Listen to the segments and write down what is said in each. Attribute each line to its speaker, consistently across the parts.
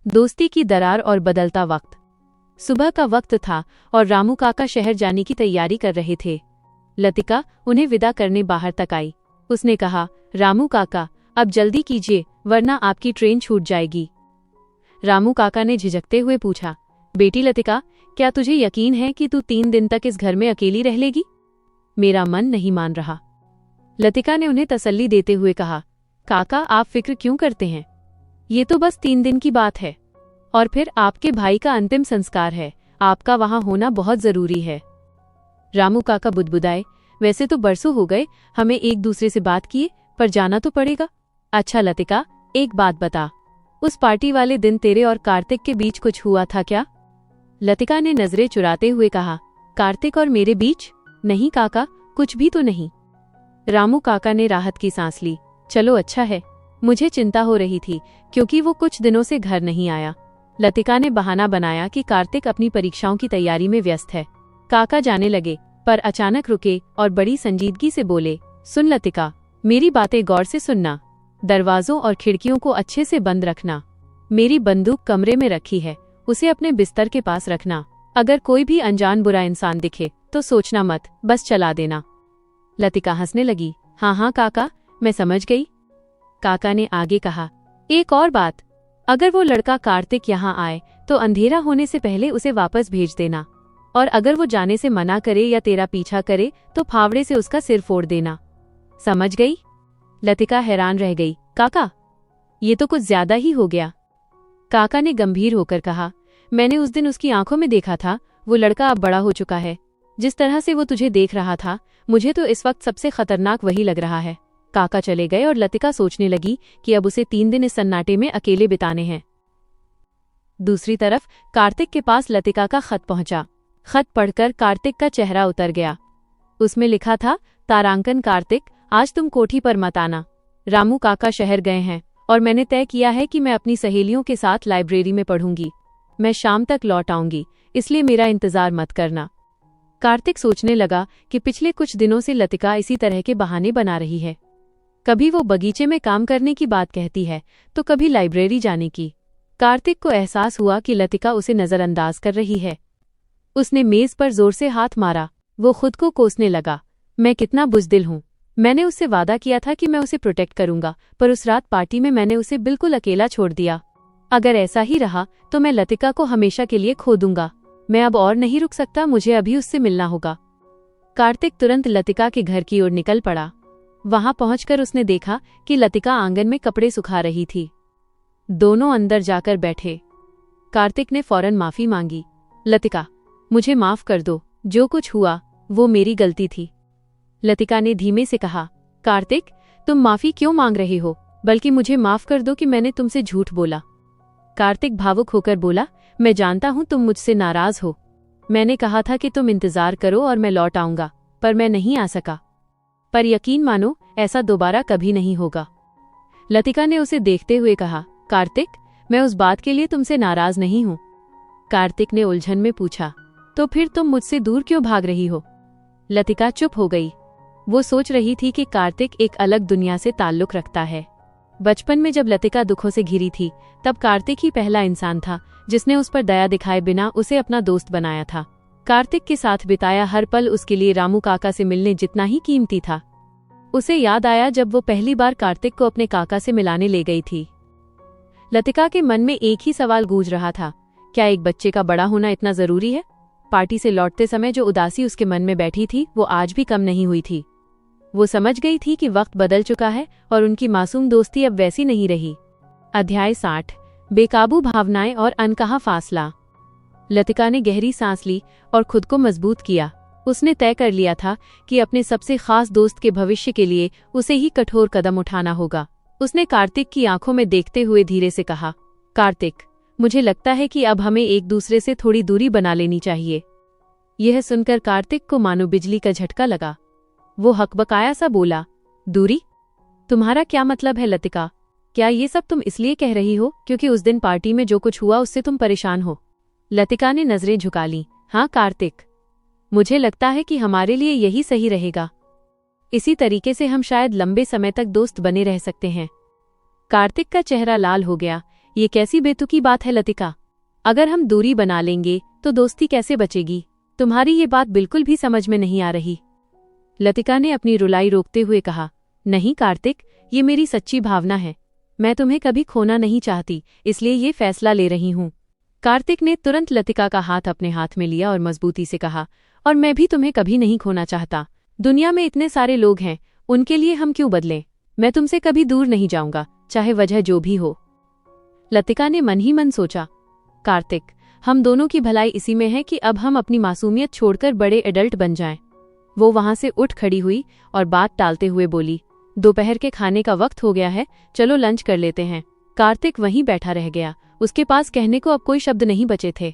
Speaker 1: दोस्ती की दरार और बदलता वक्त। सुबह का वक्त था और रामू काका शहर जाने की तैयारी कर रहे थे। लतिका उन्हें विदा करने बाहर तक आई। उसने कहा, रामू काका, अब जल्दी कीजिए वरना आपकी ट्रेन छूट जाएगी। रामू काका ने झिझकते हुए पूछा, बेटी लतिका, क्या तुझे यकीन है कि तू 3 दिन तक इस घर में अकेली रह लेगी? मेरा मन नहीं मान रहा। लतिका ने उन्हें तसल्ली देते हुए कहा, काका आप फिक्र क्यों करते हैं, ये तो बस 3 दिन की बात है और फिर आपके भाई का अंतिम संस्कार है, आपका वहां होना बहुत जरूरी है। रामू काका बुदबुदाए, वैसे तो बरसों हो गए हमें एक दूसरे से बात किए, पर जाना तो पड़ेगा। अच्छा लतिका, एक बात बता, उस पार्टी वाले दिन तेरे और कार्तिक के बीच कुछ हुआ था क्या? लतिका ने नजरें चुराते हुए कहा, कार्तिक और मेरे बीच? नहीं काका, कुछ भी तो नहीं। रामू काका ने राहत की सांस ली। चलो अच्छा है, मुझे चिंता हो रही थी क्योंकि वो कुछ दिनों से घर नहीं आया। लतिका ने बहाना बनाया कि कार्तिक अपनी परीक्षाओं की तैयारी में व्यस्त है। काका जाने लगे पर अचानक रुके और बड़ी संजीदगी से बोले, सुन लतिका, मेरी बातें गौर से सुनना, दरवाजों और खिड़कियों को अच्छे से बंद रखना। मेरी बंदूक कमरे में रखी है, उसे अपने बिस्तर के पास रखना। अगर कोई भी अनजान बुरा इंसान दिखे तो सोचना मत, बस चला देना। लतिका हंसने लगी, हाँ हाँ काका, मैं समझ गई। काका ने आगे कहा, एक और बात, अगर वो लड़का कार्तिक यहाँ आए तो अंधेरा होने से पहले उसे वापस भेज देना, और अगर वो जाने से मना करे या तेरा पीछा करे तो फावड़े से उसका सिर फोड़ देना। समझ गई? लतिका हैरान रह गई, काका, ये तो कुछ ज्यादा ही हो गया। काका ने गंभीर होकर कहा, मैंने उस दिन उसकी आंखों में देखा था, वो लड़का अब बड़ा हो चुका है। जिस तरह से वो तुझे देख रहा था, मुझे तो इस वक्त सबसे खतरनाक वही लग रहा है। काका चले गए और लतिका सोचने लगी कि अब उसे 3 दिन इस सन्नाटे में अकेले बिताने हैं। दूसरी तरफ कार्तिक के पास लतिका का खत पहुंचा। खत पढ़कर कार्तिक का चेहरा उतर गया। उसमें लिखा था, तारांकन कार्तिक, आज तुम कोठी पर मत आना। रामू काका शहर गए हैं और मैंने तय किया है कि मैं अपनी सहेलियों के साथ लाइब्रेरी में पढ़ूंगी। मैं शाम तक लौट आऊंगी, इसलिए मेरा इंतजार मत करना। कार्तिक सोचने लगा कि पिछले कुछ दिनों से लतिका इसी तरह के बहाने बना रही है। कभी वो बगीचे में काम करने की बात कहती है तो कभी लाइब्रेरी जाने की। कार्तिक को एहसास हुआ कि लतिका उसे नजरअंदाज कर रही है। उसने मेज पर जोर से हाथ मारा। वो खुद को कोसने लगा, मैं कितना बुज़दिल हूँ। मैंने उससे वादा किया था कि मैं उसे प्रोटेक्ट करूंगा, पर उस रात पार्टी में मैंने उसे बिल्कुल अकेला छोड़ दिया। अगर ऐसा ही रहा तो मैं लतिका को हमेशा के लिए खो दूंगा। मैं अब और नहीं रुक सकता, मुझे अभी उससे मिलना होगा। कार्तिक तुरंत लतिका के घर की ओर निकल पड़ा। वहां पहुंचकर उसने देखा कि लतिका आंगन में कपड़े सुखा रही थी। दोनों अंदर जाकर बैठे। कार्तिक ने फौरन माफी मांगी, लतिका, मुझे माफ कर दो, जो कुछ हुआ वो मेरी गलती थी। लतिका ने धीमे से कहा, कार्तिक, तुम माफी क्यों मांग रहे हो, बल्कि मुझे माफ कर दो कि मैंने तुमसे झूठ बोला। कार्तिक भावुक होकर बोला, मैं जानता हूं तुम मुझसे नाराज हो। मैंने कहा था कि तुम इंतजार करो और मैं लौट आऊंगा, पर मैं नहीं आ सका। पर यकीन मानो, ऐसा दोबारा कभी नहीं होगा। लतिका ने उसे देखते हुए कहा, कार्तिक, मैं उस बात के लिए तुमसे नाराज नहीं हूं। कार्तिक ने उलझन में पूछा, तो फिर तुम मुझसे दूर क्यों भाग रही हो? लतिका चुप हो गई। वो सोच रही थी कि कार्तिक एक अलग दुनिया से ताल्लुक रखता है। बचपन में जब लतिका दुखों से घिरी थी, तब कार्तिक ही पहला इंसान था जिसने उस पर दया दिखाए बिना उसे अपना दोस्त बनाया था। कार्तिक के साथ बिताया हर पल उसके लिए रामू काका से मिलने जितना ही कीमती था। उसे याद आया जब वो पहली बार कार्तिक को अपने काका से मिलाने ले गई थी। लतिका के मन में एक ही सवाल गूंज रहा था, क्या एक बच्चे का बड़ा होना इतना जरूरी है? पार्टी से लौटते समय जो उदासी उसके मन में बैठी थी, वो आज भी कम नहीं हुई थी। वो समझ गई थी कि वक्त बदल चुका है और उनकी मासूम दोस्ती अब वैसी नहीं रही। अध्याय 60, बेकाबू भावनाएं और अनकहा फासला। लतिका ने गहरी सांस ली और खुद को मजबूत किया। उसने तय कर लिया था कि अपने सबसे खास दोस्त के भविष्य के लिए उसे ही कठोर कदम उठाना होगा। उसने कार्तिक की आंखों में देखते हुए धीरे से कहा, कार्तिक, मुझे लगता है कि अब हमें एक दूसरे से थोड़ी दूरी बना लेनी चाहिए। यह सुनकर कार्तिक को मानो बिजली का झटका लगा। वो हकबकाया सा बोला, दूरी? तुम्हारा क्या मतलब है लतिका? क्या ये सब तुम इसलिए कह रही हो क्योंकि उस दिन पार्टी में जो कुछ हुआ उससे तुम परेशान हो? लतिका ने नजरें झुका लीं। हाँ कार्तिक, मुझे लगता है कि हमारे लिए यही सही रहेगा। इसी तरीके से हम शायद लंबे समय तक दोस्त बने रह सकते हैं। कार्तिक का चेहरा लाल हो गया। ये कैसी बेतुकी बात है लतिका? अगर हम दूरी बना लेंगे तो दोस्ती कैसे बचेगी? तुम्हारी ये बात बिल्कुल भी समझ में नहीं आ रही। लतिका ने अपनी रुलाई रोकते हुए कहा, नहीं कार्तिक, ये मेरी सच्ची भावना है। मैं तुम्हें कभी खोना नहीं चाहती, इसलिए ये फैसला ले रही हूँ। कार्तिक ने तुरंत लतिका का हाथ अपने हाथ में लिया और मजबूती से कहा, और मैं भी तुम्हें कभी नहीं खोना चाहता। दुनिया में इतने सारे लोग हैं, उनके लिए हम क्यों बदलें? मैं तुमसे कभी दूर नहीं जाऊंगा, चाहे वजह जो भी हो। लतिका ने मन ही मन सोचा, कार्तिक, हम दोनों की भलाई इसी में है कि अब हम अपनी मासूमियत छोड़कर बड़े एडल्ट बन जाएं। वो वहां से उठ खड़ी हुई और बात टालते हुए बोली, दोपहर के खाने का वक्त हो गया है, चलो लंच कर लेते हैं। कार्तिक वहीं बैठा रह गया, उसके पास कहने को अब कोई शब्द नहीं बचे थे।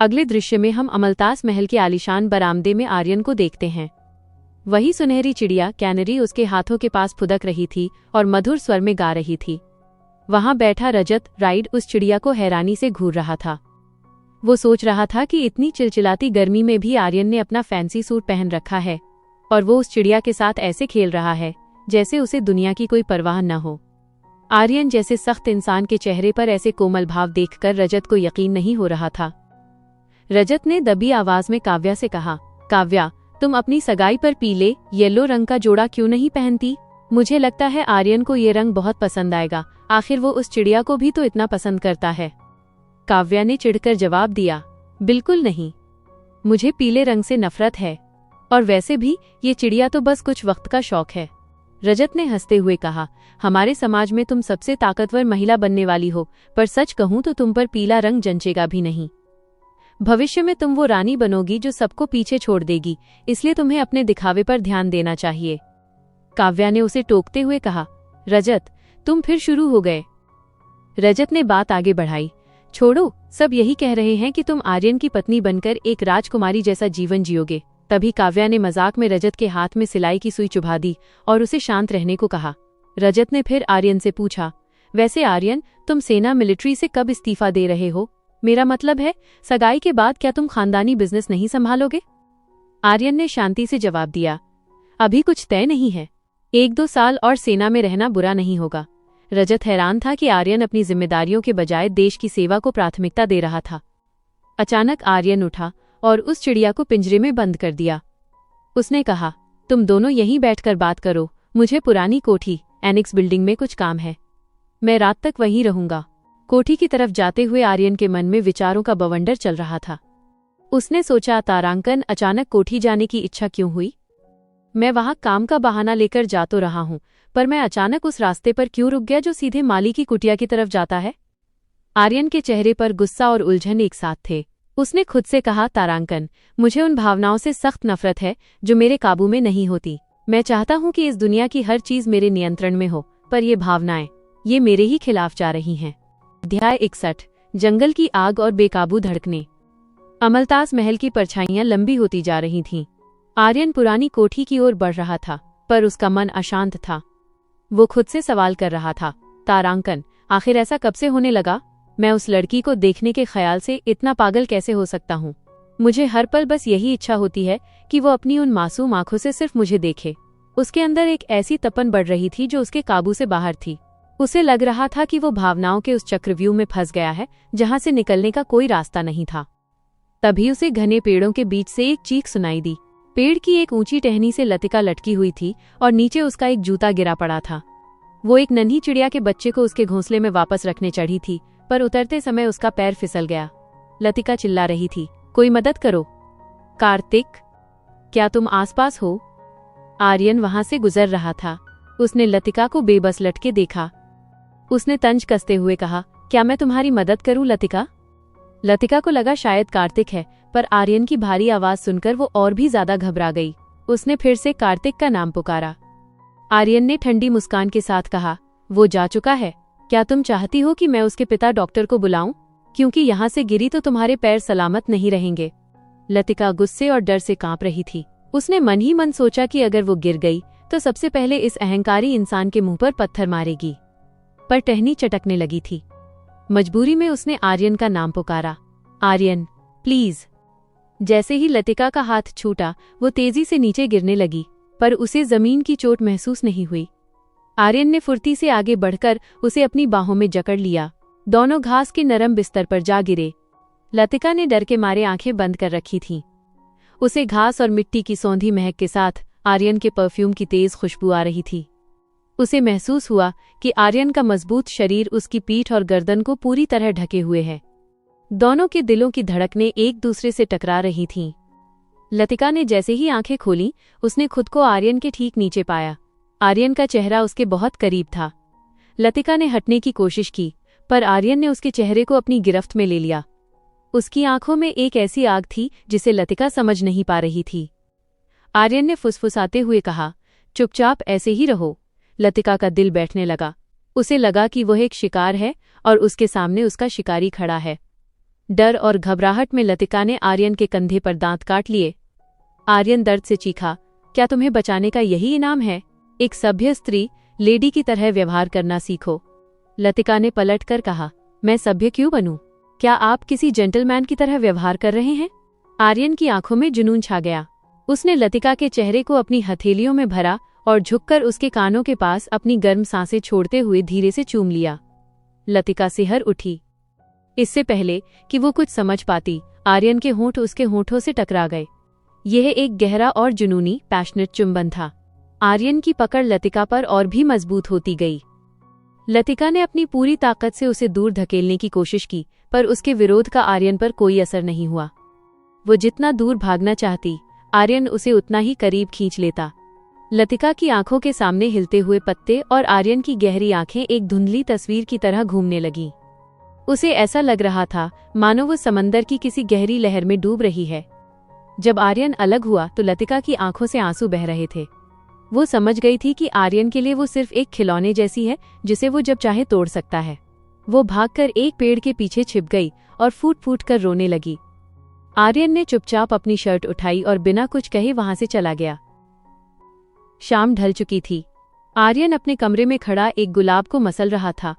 Speaker 1: अगले दृश्य में हम अमलतास महल के आलीशान बरामदे में आर्यन को देखते हैं। वही सुनहरी चिड़िया कैनरी उसके हाथों के पास फुदक रही थी और मधुर स्वर में गा रही थी। वहां बैठा रजत राइड उस चिड़िया को हैरानी से घूर रहा था। वो सोच रहा था कि इतनी चिलचिलाती गर्मी में भी आर्यन ने अपना फैंसी सूट पहन रखा है और वो उस चिड़िया के साथ ऐसे खेल रहा है जैसे उसे दुनिया की कोई परवाह न हो। आर्यन जैसे सख्त इंसान के चेहरे पर ऐसे कोमल भाव देखकर रजत को यकीन नहीं हो रहा था। रजत ने दबी आवाज में काव्या से कहा, काव्या, तुम अपनी सगाई पर पीले येलो रंग का जोड़ा क्यों नहीं पहनती? मुझे लगता है आर्यन को ये रंग बहुत पसंद आएगा, आखिर वो उस चिड़िया को भी तो इतना पसंद करता है। काव्या ने चिढ़कर जवाब दिया, बिल्कुल नहीं, मुझे पीले रंग से नफरत है, और वैसे भी ये चिड़िया तो बस कुछ वक्त का शौक है। रजत ने हंसते हुए कहा, हमारे समाज में तुम सबसे ताकतवर महिला बनने वाली हो, पर सच कहूं तो तुम पर पीला रंग जंचेगा भी नहीं। भविष्य में तुम वो रानी बनोगी जो सबको पीछे छोड़ देगी, इसलिए तुम्हें अपने दिखावे पर ध्यान देना चाहिए। काव्या ने उसे टोकते हुए कहा, रजत, तुम फिर शुरू हो गए। रजत ने बात आगे बढ़ाई, छोड़ो, सब यही कह रहे हैं कि तुम आर्यन की पत्नी बनकर एक राजकुमारी जैसा जीवन जियोगे। तभी काव्या ने मजाक में रजत के हाथ में सिलाई की सुई चुभा दी और उसे शांत रहने को कहा। रजत ने फिर आर्यन से पूछा, वैसे आर्यन, तुम सेना मिलिट्री से कब इस्तीफा दे रहे हो? मेरा मतलब है, सगाई के बाद क्या तुम खानदानी बिजनेस नहीं संभालोगे? आर्यन ने शांति से जवाब दिया, अभी कुछ तय नहीं है, 1-2 साल और सेना में रहना बुरा नहीं होगा। रजत हैरान था कि आर्यन अपनी जिम्मेदारियों के बजाय देश की सेवा को प्राथमिकता दे रहा था। अचानक आर्यन उठा और उस चिड़िया को पिंजरे में बंद कर दिया। उसने कहा, तुम दोनों यहीं बैठकर बात करो, मुझे पुरानी कोठी एनेक्स बिल्डिंग में कुछ काम है, मैं रात तक वहीं रहूंगा। कोठी की तरफ जाते हुए आर्यन के मन में विचारों का बवंडर चल रहा था। उसने सोचा, तारांकन, अचानक कोठी जाने की इच्छा क्यों हुई? मैं वहां काम का बहाना लेकर जा तो रहा हूं, पर मैं अचानक उस रास्ते पर क्यों रुक गया जो सीधे माली की कुटिया की तरफ जाता है? आर्यन के चेहरे पर गुस्सा और उलझन एक साथ थे। उसने खुद से कहा, तारांकन, मुझे उन भावनाओं से सख्त नफरत है जो मेरे काबू में नहीं होती। मैं चाहता हूं कि इस दुनिया की हर चीज मेरे नियंत्रण में हो, पर ये भावनाएं, ये मेरे ही खिलाफ जा रही हैं। अध्याय 61, जंगल की आग और बेकाबू धड़कने। अमलतास महल की परछाइयां लंबी होती जा रही थीं। आर्यन पुरानी कोठी की ओर बढ़ रहा था, पर उसका मन अशांत था। वो खुद से सवाल कर रहा था, तारांकन, आखिर ऐसा कब से होने लगा? मैं उस लड़की को देखने के ख्याल से इतना पागल कैसे हो सकता हूँ? मुझे हर पल बस यही इच्छा होती है कि वो अपनी उन मासूम आंखों से सिर्फ मुझे देखे। उसके अंदर एक ऐसी तपन बढ़ रही थी जो उसके काबू से बाहर थी। उसे लग रहा था कि वो भावनाओं के उस चक्रव्यूह में फंस गया है जहां से निकलने का कोई रास्ता नहीं था। तभी उसे घने पेड़ों के बीच से एक चीख सुनाई दी। पेड़ की एक ऊंची टहनी से लतिका लटकी हुई थी और नीचे उसका एक जूता गिरा पड़ा था। वो एक नन्ही चिड़िया के बच्चे को उसके घोंसले में वापस रखने चढ़ी थी, पर उतरते समय उसका पैर फिसल गया। लतिका चिल्ला रही थी, कोई मदद करो। कार्तिक, क्या तुम आसपास हो? आर्यन वहां से गुजर रहा था। उसने लतिका को बेबस लटके देखा। उसने तंज कसते हुए कहा, क्या मैं तुम्हारी मदद करूं लतिका? लतिका को लगा शायद कार्तिक है, पर आर्यन की भारी आवाज सुनकर वो और भी ज्यादा घबरा गई। उसने फिर से कार्तिक का नाम पुकारा। आर्यन ने ठंडी मुस्कान के साथ कहा, वो जा चुका है। क्या तुम चाहती हो कि मैं उसके पिता डॉक्टर को बुलाऊं? क्योंकि यहाँ से गिरी तो तुम्हारे पैर सलामत नहीं रहेंगे। लतिका गुस्से और डर से कांप रही थी। उसने मन ही मन सोचा कि अगर वो गिर गई तो सबसे पहले इस अहंकारी इंसान के मुंह पर पत्थर मारेगी, पर टहनी चटकने लगी थी। मजबूरी में उसने आर्यन का नाम पुकारा, आर्यन, प्लीज। जैसे ही लतिका का हाथ छूटा, वो तेजी से नीचे गिरने लगी, पर उसे जमीन की चोट महसूस नहीं हुई। आर्यन ने फुर्ती से आगे बढ़कर उसे अपनी बाहों में जकड़ लिया। दोनों घास के नरम बिस्तर पर जा गिरे। लतिका ने डर के मारे आंखें बंद कर रखी थीं। उसे घास और मिट्टी की सौंधी महक के साथ आर्यन के परफ्यूम की तेज खुशबू आ रही थी। उसे महसूस हुआ कि आर्यन का मजबूत शरीर उसकी पीठ और गर्दन को पूरी तरह ढके हुए है। दोनों के दिलों की धड़कनें एक दूसरे से टकरा रही थीं। लतिका ने जैसे ही आंखें खोलीं, उसने खुद को आर्यन के ठीक नीचे पाया। आर्यन का चेहरा उसके बहुत करीब था। लतिका ने हटने की कोशिश की, पर आर्यन ने उसके चेहरे को अपनी गिरफ्त में ले लिया। उसकी आंखों में एक ऐसी आग थी जिसे लतिका समझ नहीं पा रही थी। आर्यन ने फुसफुसाते हुए कहा, चुपचाप ऐसे ही रहो। लतिका का दिल बैठने लगा। उसे लगा कि वह एक शिकार है और उसके सामने उसका शिकारी खड़ा है। डर और घबराहट में लतिका ने आर्यन के कंधे पर दांत काट लिए। आर्यन दर्द से चीखा, क्या तुम्हें बचाने का यही इनाम है? एक सभ्य स्त्री, लेडी की तरह व्यवहार करना सीखो। लतिका ने पलटकर कहा, मैं सभ्य क्यों बनूं? क्या आप किसी जेंटलमैन की तरह व्यवहार कर रहे हैं? आर्यन की आंखों में जुनून छा गया। उसने लतिका के चेहरे को अपनी हथेलियों में भरा और झुककर उसके कानों के पास अपनी गर्म सांसें छोड़ते हुए धीरे से चूम लिया। लतिका सिहर उठी। इससे पहले कि वो कुछ समझ पाती, आर्यन के होंठ उसके होंठों से टकरा गए। यह एक गहरा और जुनूनी, पैशनेट चुंबन था। आर्यन की पकड़ लतिका पर और भी मजबूत होती गई। लतिका ने अपनी पूरी ताकत से उसे दूर धकेलने की कोशिश की, पर उसके विरोध का आर्यन पर कोई असर नहीं हुआ। वो जितना दूर भागना चाहती, आर्यन उसे उतना ही करीब खींच लेता। लतिका की आंखों के सामने हिलते हुए पत्ते और आर्यन की गहरी आंखें एक धुंधली तस्वीर की तरह घूमने लगीं। उसे ऐसा लग रहा था मानो वो समंदर की किसी गहरी लहर में डूब रही है। जब आर्यन अलग हुआ तो लतिका की आंखों से आंसू बह रहे थे। वो समझ गई थी कि आर्यन के लिए वो सिर्फ एक खिलौने जैसी है जिसे वो जब चाहे तोड़ सकता है। वो भागकर एक पेड़ के पीछे छिप गई और फूट फूट कर रोने लगी। आर्यन ने चुपचाप अपनी शर्ट उठाई और बिना कुछ कहे वहां से चला गया। शाम ढल चुकी थी। आर्यन अपने कमरे में खड़ा एक गुलाब को मसल रहा था।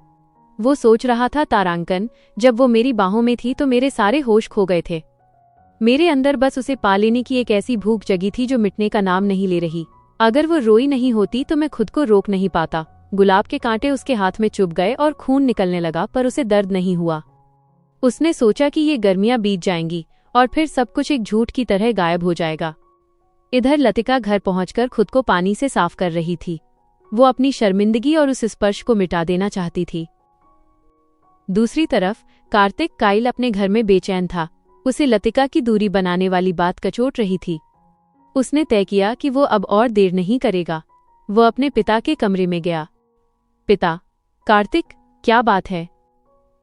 Speaker 1: वो सोच रहा था, तारांकन, जब वो मेरी बाहों में थी तो मेरे सारे होश खो गए थे। मेरे अंदर बस उसे पा लेने की एक ऐसी भूख जगी थी जो मिटने का नाम नहीं ले रही। अगर वो रोई नहीं होती तो मैं खुद को रोक नहीं पाता। गुलाब के कांटे उसके हाथ में चुभ गए और खून निकलने लगा, पर उसे दर्द नहीं हुआ। उसने सोचा कि ये गर्मियां बीत जाएंगी और फिर सब कुछ एक झूठ की तरह गायब हो जाएगा। इधर लतिका घर पहुंचकर खुद को पानी से साफ कर रही थी। वो अपनी शर्मिंदगी और उस स्पर्श को मिटा देना चाहती थी। दूसरी तरफ कार्तिक काइल अपने घर में बेचैन था। उसे लतिका की दूरी बनाने वाली बात कचोट रही थी। उसने तय किया कि वो अब और देर नहीं करेगा। वो अपने पिता के कमरे में गया। पिता, कार्तिक, क्या बात है?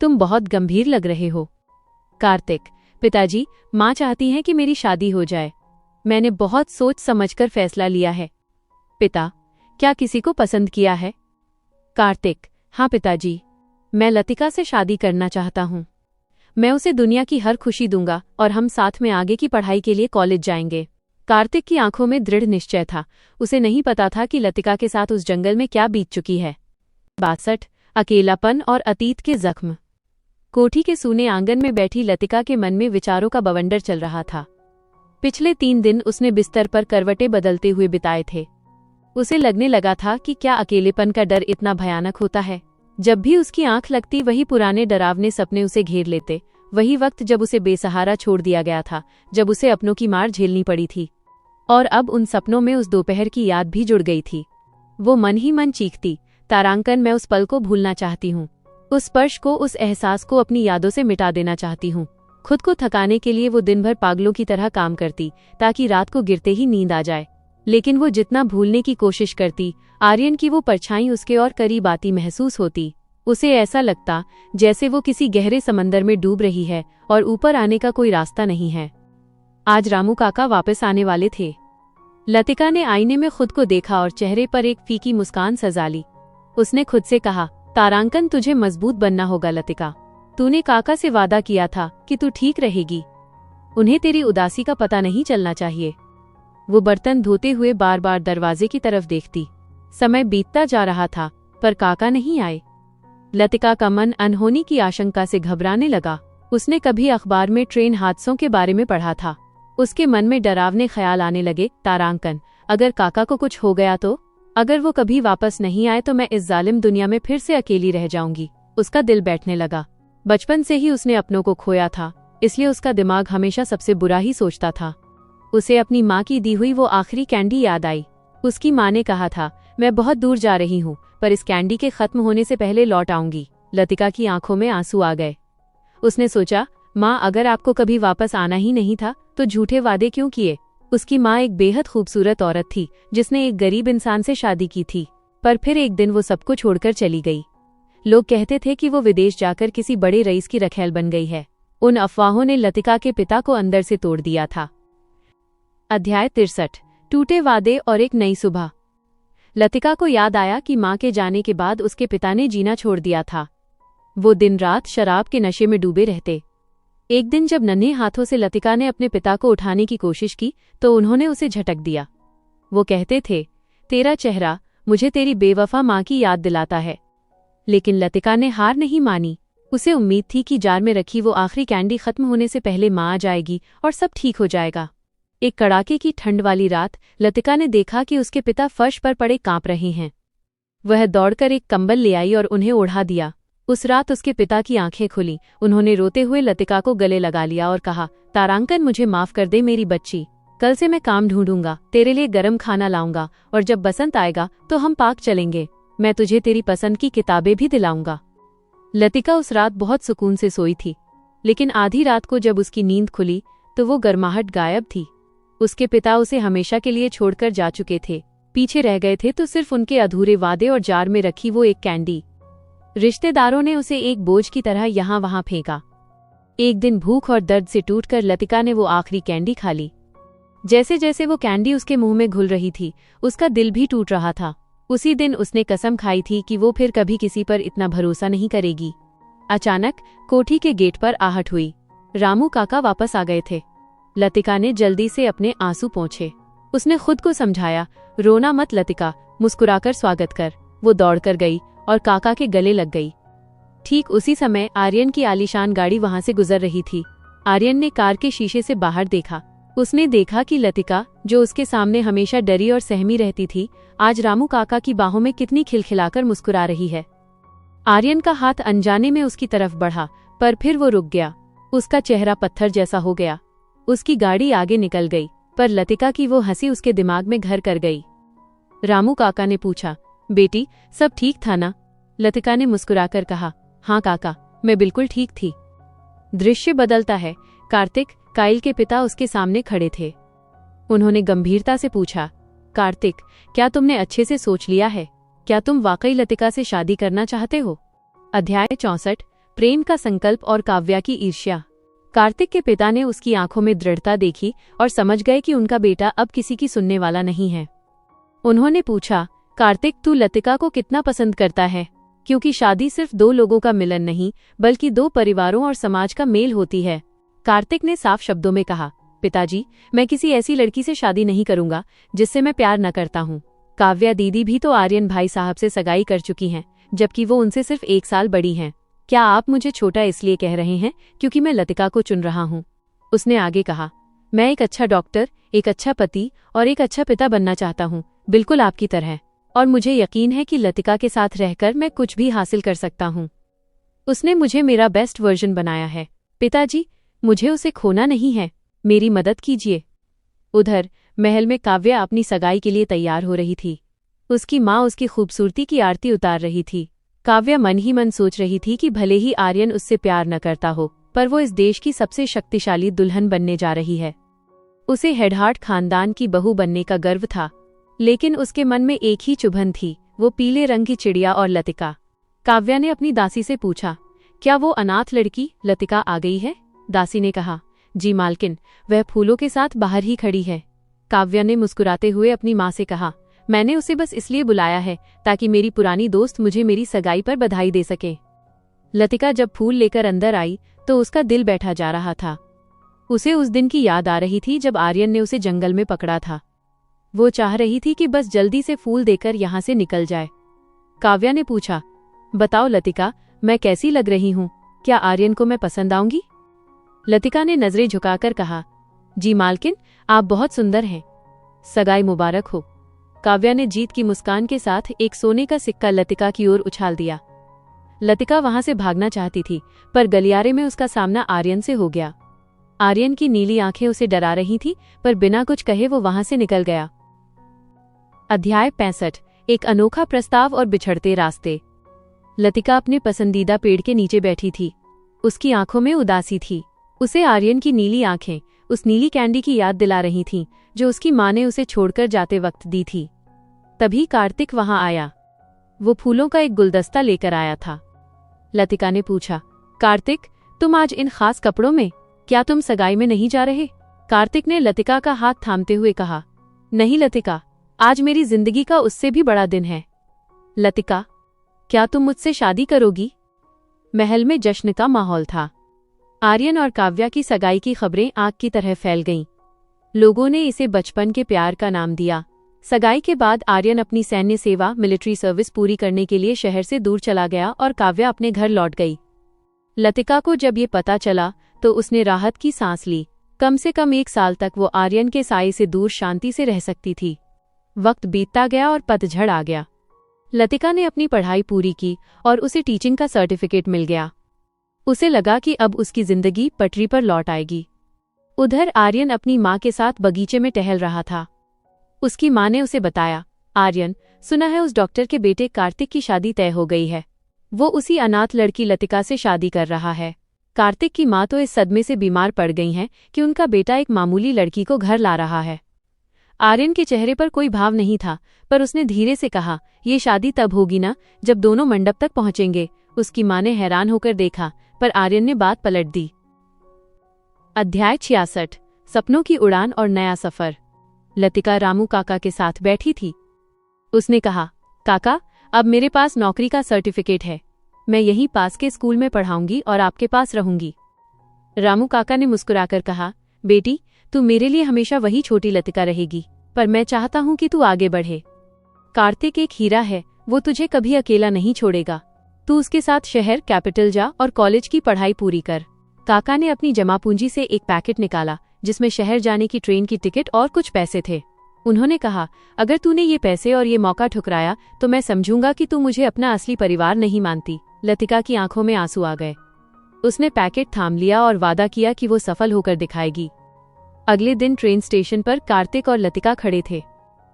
Speaker 1: तुम बहुत गंभीर लग रहे हो। कार्तिक, पिताजी, माँ चाहती है कि मेरी शादी हो जाए। मैंने बहुत सोच समझकर फैसला लिया है। पिता, क्या किसी को पसंद किया है? कार्तिक, हाँ पिताजी, मैं लतिका से शादी करना चाहता हूँ। मैं उसे दुनिया की हर खुशी दूंगा और हम साथ में आगे की पढ़ाई के लिए कॉलेज जाएंगे। कार्तिक की आंखों में दृढ़ निश्चय था। उसे नहीं पता था कि लतिका के साथ उस जंगल में क्या बीत चुकी है। 62, अकेलापन और अतीत के जख्म। कोठी के सूने आंगन में बैठी लतिका के मन में विचारों का बवंडर चल रहा था। पिछले 3 दिन उसने बिस्तर पर करवटें बदलते हुए बिताए थे। उसे लगने लगा था कि क्या अकेलेपन का डर इतना भयानक होता है? जब भी उसकी आंख लगती वही पुराने डरावने सपने उसे घेर लेते। वही वक्त जब उसे बेसहारा छोड़ दिया गया था, जब उसे अपनों की मार झेलनी पड़ी थी। और अब उन सपनों में उस दोपहर की याद भी जुड़ गई थी। वो मन ही मन चीखती, तारांकन, मैं उस पल को भूलना चाहती हूँ। उस स्पर्श को, उस एहसास को अपनी यादों से मिटा देना चाहती हूँ। खुद को थकाने के लिए वो दिन भर पागलों की तरह काम करती ताकि रात को गिरते ही नींद आ जाए। लेकिन वो जितना भूलने की कोशिश करती, आर्यन की वो परछाई उसके और करीब आती महसूस होती। उसे ऐसा लगता जैसे वो किसी गहरे समंदर में डूब रही है और ऊपर आने का कोई रास्ता नहीं है। आज रामू काका वापस आने वाले थे। लतिका ने आईने में खुद को देखा और चेहरे पर एक फीकी मुस्कान सजा ली। उसने खुद से कहा, तारांकन, तुझे मजबूत बनना होगा लतिका। तूने काका से वादा किया था कि तू ठीक रहेगी। उन्हें तेरी उदासी का पता नहीं चलना चाहिए। वो बर्तन धोते हुए बार बार दरवाजे की तरफ देखती। समय बीतता जा रहा था, पर काका नहीं आए। लतिका का मन अनहोनी की आशंका से घबराने लगा। उसने कभी अखबार में ट्रेन हादसों के बारे में पढ़ा था। उसके मन में डरावने ख्याल आने लगे। तारांकन, अगर काका को कुछ हो गया तो? अगर वो कभी वापस नहीं आए तो मैं इस जालिम दुनिया में फिर से अकेली रह जाऊंगी। उसका दिल बैठने लगा। बचपन से ही उसने अपनों को खोया था, इसलिए उसका दिमाग हमेशा सबसे बुरा ही सोचता था। उसे अपनी माँ की दी हुई वो आखिरी कैंडी याद आई। उसकी माँ ने कहा था, मैं बहुत दूर जा रही हूँ, पर इस कैंडी के खत्म होने से पहले लौट आऊंगी। लतिका की आंखों में आंसू आ गए। उसने सोचा, माँ, अगर आपको कभी वापस आना ही नहीं था तो झूठे वादे क्यों किए? उसकी माँ एक बेहद खूबसूरत औरत थी जिसने एक गरीब इंसान से शादी की थी, पर फिर एक दिन वो सबको छोड़कर चली गई। लोग कहते थे कि वो विदेश जाकर किसी बड़े रईस की रखैल बन गई है। उन अफवाहों ने लतिका के पिता को अंदर से तोड़ दिया था। अध्याय 63, टूटे वादे और एक नई सुबह। लतिका को याद आया कि माँ के जाने के बाद उसके पिता ने जीना छोड़ दिया था। वो दिन रात शराब के नशे में डूबे रहते। एक दिन जब नन्हे हाथों से लतिका ने अपने पिता को उठाने की कोशिश की तो उन्होंने उसे झटक दिया। वो कहते थे, तेरा चेहरा मुझे तेरी बेवफा माँ की याद दिलाता है। लेकिन लतिका ने हार नहीं मानी। उसे उम्मीद थी कि जार में रखी वो आखिरी कैंडी खत्म होने से पहले माँ आ जाएगी और सब ठीक हो जाएगा। एक कड़ाके की ठंड वाली रात लतिका ने देखा कि उसके पिता फर्श पर पड़े कांप रहे हैं। वह दौड़कर एक कंबल ले आई और उन्हें ओढ़ा दिया। उस रात उसके पिता की आंखें खुली। उन्होंने रोते हुए लतिका को गले लगा लिया और कहा, तारांकन, मुझे माफ कर दे मेरी बच्ची। कल से मैं काम ढूंढूंगा, तेरे लिए गरम खाना लाऊंगा और जब बसंत आएगा तो हम पार्क चलेंगे। मैं तुझे तेरी पसंद की किताबें भी दिलाऊंगा। लतिका उस रात बहुत सुकून से सोई थी, लेकिन आधी रात को जब उसकी नींद खुली तो वो गर्माहट गायब थी। उसके पिता उसे हमेशा के लिए छोड़कर जा चुके थे। पीछे रह गए थे तो सिर्फ उनके अधूरे वादे और जार में रखी वो एक कैंडी। रिश्तेदारों ने उसे एक बोझ की तरह यहाँ वहां फेंका। एक दिन भूख और दर्द से टूटकर लतिका ने वो आखिरी कैंडी खा ली। जैसे जैसे वो कैंडी उसके मुंह में घुल रही थी, उसका दिल भी टूट रहा था। उसी दिन उसने कसम खाई थी कि वो फिर कभी किसी पर इतना भरोसा नहीं करेगी। अचानक कोठी के गेट पर आहट हुई। रामू काका वापस आ गए थे। लतिका ने जल्दी से अपने आंसू पोंछे। उसने खुद को समझाया, रोना मत लतिका, मुस्कुराकर स्वागत कर। वो दौड़कर गई और काका के गले लग गई। ठीक उसी समय आर्यन की आलीशान गाड़ी वहां से गुजर रही थी। आर्यन ने कार के शीशे से बाहर देखा। उसने देखा कि लतिका, जो उसके सामने हमेशा डरी और सहमी रहती थी, आज रामू काका की बाहों में कितनी खिलखिलाकर मुस्कुरा रही है। आर्यन का हाथ अनजाने में उसकी तरफ बढ़ा, पर फिर वो रुक गया। उसका चेहरा पत्थर जैसा हो गया। उसकी गाड़ी आगे निकल गई, पर लतिका की वो हंसी उसके दिमाग में घर कर गई। रामू काका ने पूछा, बेटी, सब ठीक था ना? लतिका ने मुस्कुराकर कहा, हाँ काका, मैं बिल्कुल ठीक थी। दृश्य बदलता है। कार्तिक, काइल के पिता उसके सामने खड़े थे। उन्होंने गंभीरता से पूछा, कार्तिक, क्या तुमने अच्छे से सोच लिया है? क्या तुम वाकई लतिका से शादी करना चाहते हो? अध्याय 64, प्रेम का संकल्प और काव्या की ईर्ष्या। कार्तिक के पिता ने उसकी आंखों में दृढ़ता देखी और समझ गए कि उनका बेटा अब किसी की सुनने वाला नहीं है। उन्होंने पूछा, कार्तिक, तू लतिका को कितना पसंद करता है? क्योंकि शादी सिर्फ दो लोगों का मिलन नहीं, बल्कि दो परिवारों और समाज का मेल होती है। कार्तिक ने साफ शब्दों में कहा, पिताजी, मैं किसी ऐसी लड़की से शादी नहीं करूंगा जिससे मैं प्यार न करता हूँ। काव्या दीदी भी तो आर्यन भाई साहब से सगाई कर चुकी हैं, जबकि वो उनसे सिर्फ 1 साल बड़ी हैं। क्या आप मुझे छोटा इसलिए कह रहे हैं क्योंकि मैं लतिका को चुन रहा हूँ? उसने आगे कहा, मैं एक अच्छा डॉक्टर, एक अच्छा पति और एक अच्छा पिता बनना चाहता हूँ, बिल्कुल आपकी तरह। और मुझे यकीन है कि लतिका के साथ रहकर मैं कुछ भी हासिल कर सकता हूँ। उसने मुझे मेरा बेस्ट वर्जन बनाया है। पिताजी, मुझे उसे खोना नहीं है, मेरी मदद कीजिए। उधर महल में काव्या अपनी सगाई के लिए तैयार हो रही थी। उसकी माँ उसकी खूबसूरती की आरती उतार रही थी। काव्या मन ही मन सोच रही थी कि भले ही आर्यन उससे प्यार न करता हो, पर वो इस देश की सबसे शक्तिशाली दुल्हन बनने जा रही है। उसे हेडहार्ट खानदान की बहू बनने का गर्व था, लेकिन उसके मन में एक ही चुभन थी, वो पीले रंग की चिड़िया और लतिका। काव्या ने अपनी दासी से पूछा, क्या वो अनाथ लड़की लतिका आ गई है? दासी ने कहा, जी मालकिन, वह फूलों के साथ बाहर ही खड़ी है। काव्या ने मुस्कुराते हुए अपनी माँ से कहा, मैंने उसे बस इसलिए बुलाया है ताकि मेरी पुरानी दोस्त मुझे मेरी सगाई पर बधाई दे सके। लतिका जब फूल लेकर अंदर आई तो उसका दिल बैठा जा रहा था। उसे उस दिन की याद आ रही थी जब आर्यन ने उसे जंगल में पकड़ा था। वो चाह रही थी कि बस जल्दी से फूल देकर यहाँ से निकल जाए। काव्या ने पूछा, बताओ लतिका, मैं कैसी लग रही हूँ? क्या आर्यन को मैं पसंद आऊंगी? लतिका ने नजरें झुकाकर कहा, जी मालकिन, आप बहुत सुंदर हैं। सगाई मुबारक हो। काव्या ने जीत की मुस्कान के साथ एक सोने का सिक्का लतिका की ओर उछाल दिया। लतिका वहां से भागना चाहती थी, पर गलियारे में उसका सामना आर्यन से हो गया। आर्यन की नीली आंखें उसे डरा रही थी, पर बिना कुछ कहे वो वहां से निकल गया। अध्याय 65। एक अनोखा प्रस्ताव और बिछड़ते रास्ते। लतिका अपने पसंदीदा पेड़ के नीचे बैठी थी। उसकी आंखों में उदासी थी। उसे आर्यन की नीली आंखें उस नीली कैंडी की याद दिला रही थीं, जो उसकी माँ ने उसे छोड़कर जाते वक्त दी थी। तभी कार्तिक वहां आया। वो फूलों का एक गुलदस्ता लेकर आया था। लतिका ने पूछा, कार्तिक, तुम आज इन खास कपड़ों में? क्या तुम सगाई में नहीं जा रहे? कार्तिक ने लतिका का हाथ थामते हुए कहा, नहीं लतिका, आज मेरी जिंदगी का उससे भी बड़ा दिन है। लतिका, क्या तुम मुझसे शादी करोगी? महल में जश्न का माहौल था। आर्यन और काव्या की सगाई की खबरें आग की तरह फैल गईं। लोगों ने इसे बचपन के प्यार का नाम दिया। सगाई के बाद आर्यन अपनी सैन्य सेवा मिलिट्री सर्विस पूरी करने के लिए शहर से दूर चला गया और काव्या अपने घर लौट गई। लतिका को जब ये पता चला तो उसने राहत की सांस ली। कम से कम 1 साल तक वो आर्यन के साए से दूर शांति से रह सकती थी। वक्त बीतता गया और पतझड़ आ गया। लतिका ने अपनी पढ़ाई पूरी की और उसे टीचिंग का सर्टिफिकेट मिल गया। उसे लगा कि अब उसकी जिंदगी पटरी पर लौट आएगी। उधर आर्यन अपनी माँ के साथ बगीचे में टहल रहा था। उसकी माँ ने उसे बताया, आर्यन, सुना है उस डॉक्टर के बेटे कार्तिक की शादी तय हो गई है। वो उसी अनाथ लड़की लतिका से शादी कर रहा है। कार्तिक की माँ तो इस सदमे से बीमार पड़ गई हैं कि उनका बेटा एक मामूली लड़की को घर ला रहा है। आर्यन के चेहरे पर कोई भाव नहीं था, पर उसने धीरे से कहा, ये शादी तब होगी ना जब दोनों मंडप तक पहुंचेंगे। उसकी माँ ने हैरान होकर देखा, पर आर्यन ने बात पलट दी। अध्याय 66। सपनों की उड़ान और नया सफर। लतिका रामू काका के साथ बैठी थी। उसने कहा, काका, अब मेरे पास नौकरी का सर्टिफिकेट है। मैं यहीं पास के स्कूल में पढ़ाऊंगी और आपके पास रहूंगी। रामू काका ने मुस्कुराकर कहा, बेटी, तू मेरे लिए हमेशा वही छोटी लतिका रहेगी, पर मैं चाहता हूं कि तू आगे बढ़े। कार्तिक एक हीरा है, वो तुझे कभी अकेला नहीं छोड़ेगा। तू उसके साथ शहर कैपिटल जा और कॉलेज की पढ़ाई पूरी कर। काका ने अपनी जमा पूंजी से एक पैकेट निकाला, जिसमें शहर जाने की ट्रेन की टिकट और कुछ पैसे थे। उन्होंने कहा, अगर तूने ये पैसे और ये मौका ठुकराया तो मैं समझूंगा कि तू मुझे अपना असली परिवार नहीं मानती। लतिका की आंखों में आंसू आ गए। उसने पैकेट थाम लिया और वादा किया कि वो सफल होकर दिखाएगी। अगले दिन ट्रेन स्टेशन पर कार्तिक और लतिका खड़े थे।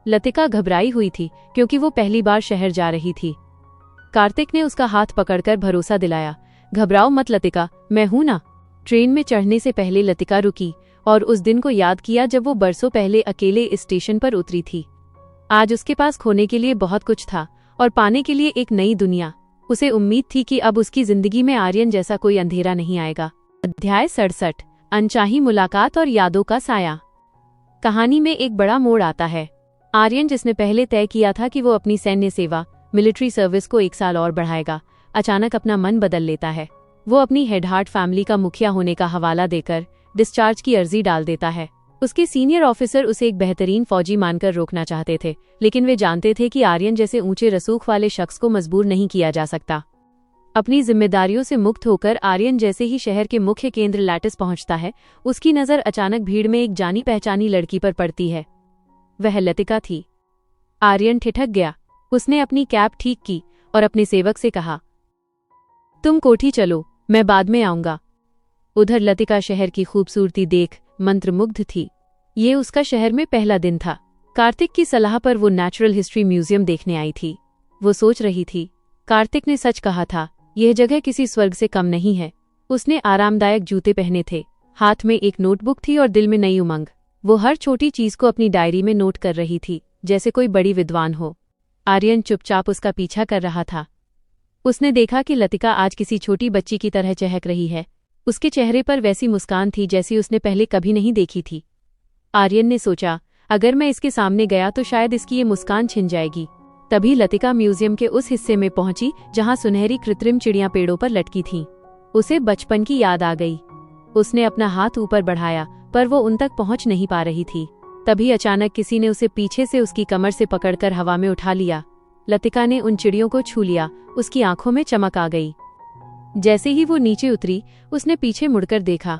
Speaker 1: लतिका घबराई हुई थी क्योंकि वो पहली बार शहर जा रही थी। कार्तिक ने उसका हाथ पकड़कर भरोसा दिलाया, घबराओ मत लतिका, मैं हूं ना। ट्रेन में चढ़ने से पहले लतिका रुकी और उस दिन को याद किया जब वो बरसों पहले अकेले इस स्टेशन पर उतरी थी। आज उसके पास खोने के लिए बहुत कुछ था और पाने के लिए एक नई दुनिया। उसे उम्मीद थी कि अब उसकी जिंदगी में आर्यन जैसा कोई अंधेरा नहीं आएगा। अध्याय 67। अनचाही मुलाकात और यादों का साया। कहानी में एक बड़ा मोड़ आता है। आर्यन, जिसने पहले तय किया था कि वो अपनी सैन्य सेवा मिलिट्री सर्विस को 1 साल और बढ़ाएगा, अचानक अपना मन बदल लेता है। वो अपनी हेडहार्ट फैमिली का मुखिया होने का हवाला देकर डिस्चार्ज की अर्जी डाल देता है। उसके सीनियर ऑफिसर उसे एक बेहतरीन फौजी मानकर रोकना चाहते थे, लेकिन वे जानते थे कि आर्यन जैसे ऊंचे रसूख वाले शख्स को मजबूर नहीं किया जा सकता। अपनी जिम्मेदारियों से मुक्त होकर आर्यन जैसे ही शहर के मुख्य केंद्र लैटिस पहुंचता है, उसकी नजर अचानक भीड़ में एक जानी पहचानी लड़की पर पड़ती है। वह लतिका थी। आर्यन ठिठक गया। उसने अपनी कैप ठीक की और अपने सेवक से कहा, तुम कोठी चलो, मैं बाद में आऊंगा। उधर लतिका शहर की खूबसूरती देख मंत्रमुग्ध थी। ये उसका शहर में पहला दिन था। कार्तिक की सलाह पर वो नेचुरल हिस्ट्री म्यूजियम देखने आई थी। वो सोच रही थी, कार्तिक ने सच कहा था, यह जगह किसी स्वर्ग से कम नहीं है। उसने आरामदायक जूते पहने थे, हाथ में एक नोटबुक थी और दिल में नई उमंग। वो हर छोटी चीज को अपनी डायरी में नोट कर रही थी, जैसे कोई बड़ी विद्वान हो। आर्यन चुपचाप उसका पीछा कर रहा था। उसने देखा कि लतिका आज किसी छोटी बच्ची की तरह चहक रही है। उसके चेहरे पर वैसी मुस्कान थी जैसी उसने पहले कभी नहीं देखी थी। आर्यन ने सोचा, अगर मैं इसके सामने गया तो शायद इसकी ये मुस्कान छिन जाएगी। तभी लतिका म्यूजियम के उस हिस्से में पहुंची जहां सुनहरी कृत्रिम चिड़ियां पेड़ों पर लटकी थीं। उसे बचपन की याद आ गई। उसने अपना हाथ ऊपर बढ़ाया, पर वो उन तक पहुंच नहीं पा रही थी। तभी अचानक किसी ने उसे पीछे से उसकी कमर से पकड़कर हवा में उठा लिया। लतिका ने उन चिड़ियों को छू लिया। उसकी आंखों में चमक आ गई। जैसे ही वो नीचे उतरी, उसने पीछे मुड़कर देखा।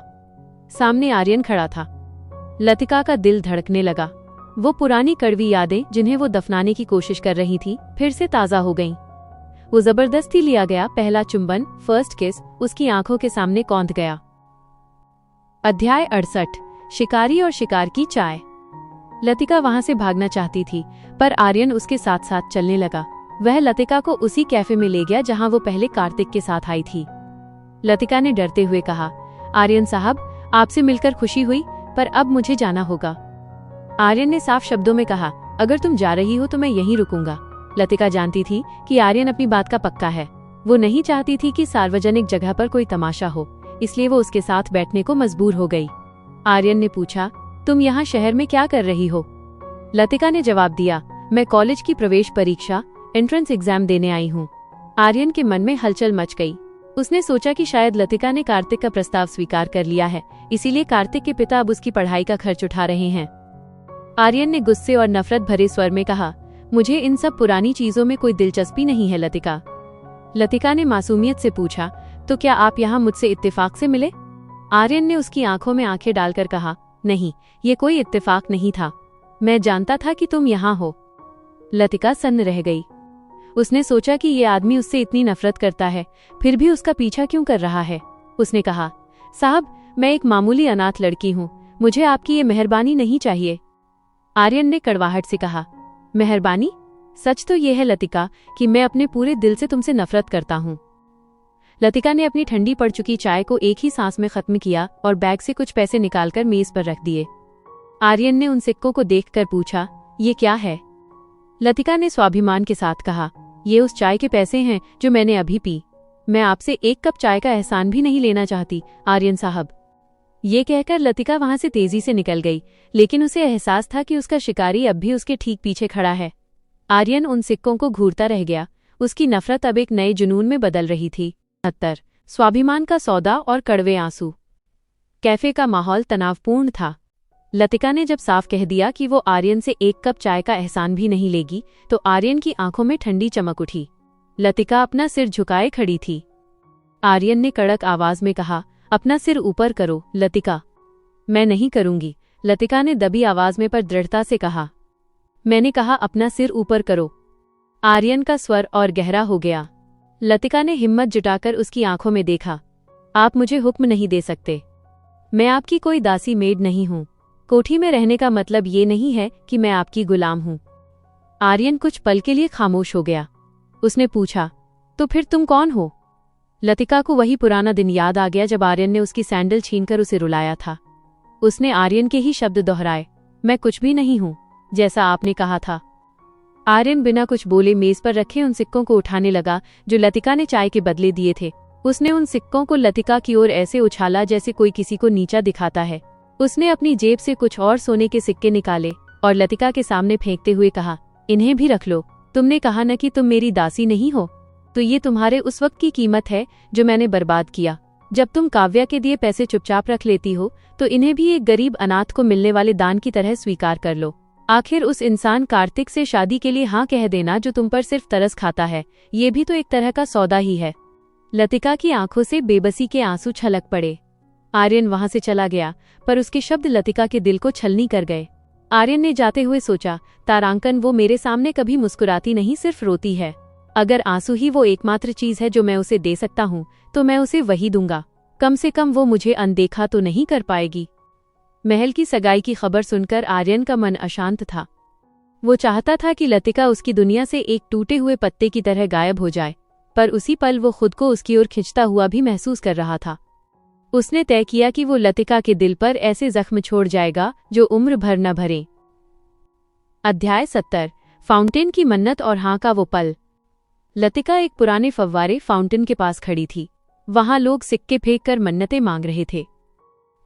Speaker 1: सामने आर्यन खड़ा था। लतिका का दिल धड़कने लगा। वो पुरानी कड़वी यादें जिन्हें वो दफनाने की कोशिश कर रही थी फिर से ताज़ा हो गईं। वो जबरदस्ती लिया गया पहला चुंबन, फर्स्ट किस, उसकी आंखों के सामने कौंध गया। अध्याय 68, शिकारी और शिकार की चाय। लतिका वहां से भागना चाहती थी, पर आर्यन उसके साथ साथ चलने लगा। वह लतिका को उसी कैफे में ले गया जहां वो पहले कार्तिक के साथ आई थी। लतिका ने डरते हुए कहा, आर्यन साहब, आपसे मिलकर खुशी हुई, पर अब मुझे जाना होगा। आर्यन ने साफ शब्दों में कहा, अगर तुम जा रही हो तो मैं यहीं रुकूंगा। लतिका जानती थी कि आर्यन अपनी बात का पक्का है। वो नहीं चाहती थी कि सार्वजनिक जगह पर कोई तमाशा हो, इसलिए वो उसके साथ बैठने को मजबूर हो गई। आर्यन ने पूछा, तुम यहाँ शहर में क्या कर रही हो? लतिका ने जवाब दिया, मैं कॉलेज की प्रवेश परीक्षा एंट्रेंस एग्जाम देने आई हूँ। आर्यन के मन में हलचल मच गई। उसने सोचा कि शायद लतिका ने कार्तिक का प्रस्ताव स्वीकार कर लिया है, इसीलिए कार्तिक के पिता अब उसकी पढ़ाई का खर्च उठा रहे हैं। आर्यन ने गुस्से और नफरत भरे स्वर में कहा, मुझे इन सब पुरानी चीजों में कोई दिलचस्पी नहीं है लतिका। लतिका ने मासूमियत से पूछा, तो क्या आप यहाँ मुझसे इत्तेफाक से मिले? आर्यन ने उसकी आंखों में आंखें डालकर कहा, नहीं, ये कोई इत्तेफाक नहीं था। मैं जानता था कि तुम यहाँ हो। लतिका सन्न रह गई। उसने सोचा कि ये आदमी उससे इतनी नफरत करता है, फिर भी उसका पीछा क्यों कर रहा है। उसने कहा, साहब, मैं एक मामूली अनाथ लड़की हूँ, मुझे आपकी ये मेहरबानी नहीं चाहिए। आर्यन ने कड़वाहट से कहा, मेहरबानी? सच तो यह है लतिका कि मैं अपने पूरे दिल से तुमसे नफरत करता हूँ। लतिका ने अपनी ठंडी पड़ चुकी चाय को एक ही सांस में खत्म किया और बैग से कुछ पैसे निकालकर मेज पर रख दिए। आर्यन ने उन सिक्कों को देखकर पूछा, ये क्या है? लतिका ने स्वाभिमान के साथ कहा, ये उस चाय के पैसे हैं जो मैंने अभी पी। मैं आपसे एक कप चाय का एहसान भी नहीं लेना चाहती, आर्यन साहब। ये कहकर लतिका वहां से तेजी से निकल गई, लेकिन उसे एहसास था कि उसका शिकारी अब भी उसके ठीक पीछे खड़ा है। आर्यन उन सिक्कों को घूरता रह गया। उसकी नफरत अब एक नए जुनून में बदल रही थी। 70, स्वाभिमान का सौदा और कड़वे आंसू। कैफे का माहौल तनावपूर्ण था। लतिका ने जब साफ कह दिया कि वो आर्यन से एक कप चाय का एहसान भी नहीं लेगी, तो आर्यन की आंखों में ठंडी चमक उठी। लतिका अपना सिर झुकाए खड़ी थी। आर्यन ने कड़क आवाज में कहा, अपना सिर ऊपर करो लतिका। मैं नहीं करूंगी, लतिका ने दबी आवाज में पर दृढ़ता से कहा। मैंने कहा अपना सिर ऊपर करो। आर्यन का स्वर और गहरा हो गया। लतिका ने हिम्मत जुटाकर उसकी आंखों में देखा। आप मुझे हुक्म नहीं दे सकते। मैं आपकी कोई दासी मेड नहीं हूं। कोठी में रहने का मतलब ये नहीं है कि मैं आपकी गुलाम हूं। आर्यन कुछ पल के लिए खामोश हो गया। उसने पूछा, तो फिर तुम कौन हो? लतिका को वही पुराना दिन याद आ गया जब आर्यन ने उसकी सैंडल छीनकर उसे रुलाया था। उसने आर्यन के ही शब्द दोहराए, मैं कुछ भी नहीं हूं, जैसा आपने कहा था। आर्यन बिना कुछ बोले मेज पर रखे उन सिक्कों को उठाने लगा जो लतिका ने चाय के बदले दिए थे। उसने उन सिक्कों को लतिका की ओर ऐसे उछाला जैसे कोई किसी को नीचा दिखाता है। उसने अपनी जेब से कुछ और सोने के सिक्के निकाले और लतिका के सामने फेंकते हुए कहा, इन्हें भी रख लो। तुमने कहा न कि तुम मेरी दासी नहीं हो, तो ये तुम्हारे उस वक्त की कीमत है जो मैंने बर्बाद किया। जब तुम काव्या के दिए पैसे चुपचाप रख लेती हो, तो इन्हें भी एक गरीब अनाथ को मिलने वाले दान की तरह स्वीकार कर लो। आखिर उस इंसान कार्तिक से शादी के लिए हाँ कह देना जो तुम पर सिर्फ तरस खाता है, ये भी तो एक तरह का सौदा ही है। लतिका की आंखों से बेबसी के आंसू छलक पड़े। आर्यन वहां से चला गया, पर उसके शब्द लतिका के दिल को छलनी कर गए। आर्यन ने जाते हुए सोचा, तारांकन वो मेरे सामने कभी मुस्कुराती नहीं, सिर्फ रोती है। अगर आंसू ही वो एकमात्र चीज है जो मैं उसे दे सकता हूँ, तो मैं उसे वही दूंगा। कम से कम वो मुझे अनदेखा तो नहीं कर पाएगी। महल की सगाई की खबर सुनकर आर्यन का मन अशांत था। वो चाहता था कि लतिका उसकी दुनिया से एक टूटे हुए पत्ते की तरह गायब हो जाए, पर उसी पल वो खुद को उसकी ओर खिंचता हुआ भी महसूस कर रहा था। उसने तय किया कि वो लतिका के दिल पर ऐसे जख्म छोड़ जाएगा जो उम्र भर न भरे। अध्याय 70, फाउंटेन की मन्नत और हाँ का वो पल। लतिका एक पुराने फव्वारे फाउंटेन के पास खड़ी थी। वहां लोग सिक्के फेंक कर मन्नतें मांग रहे थे।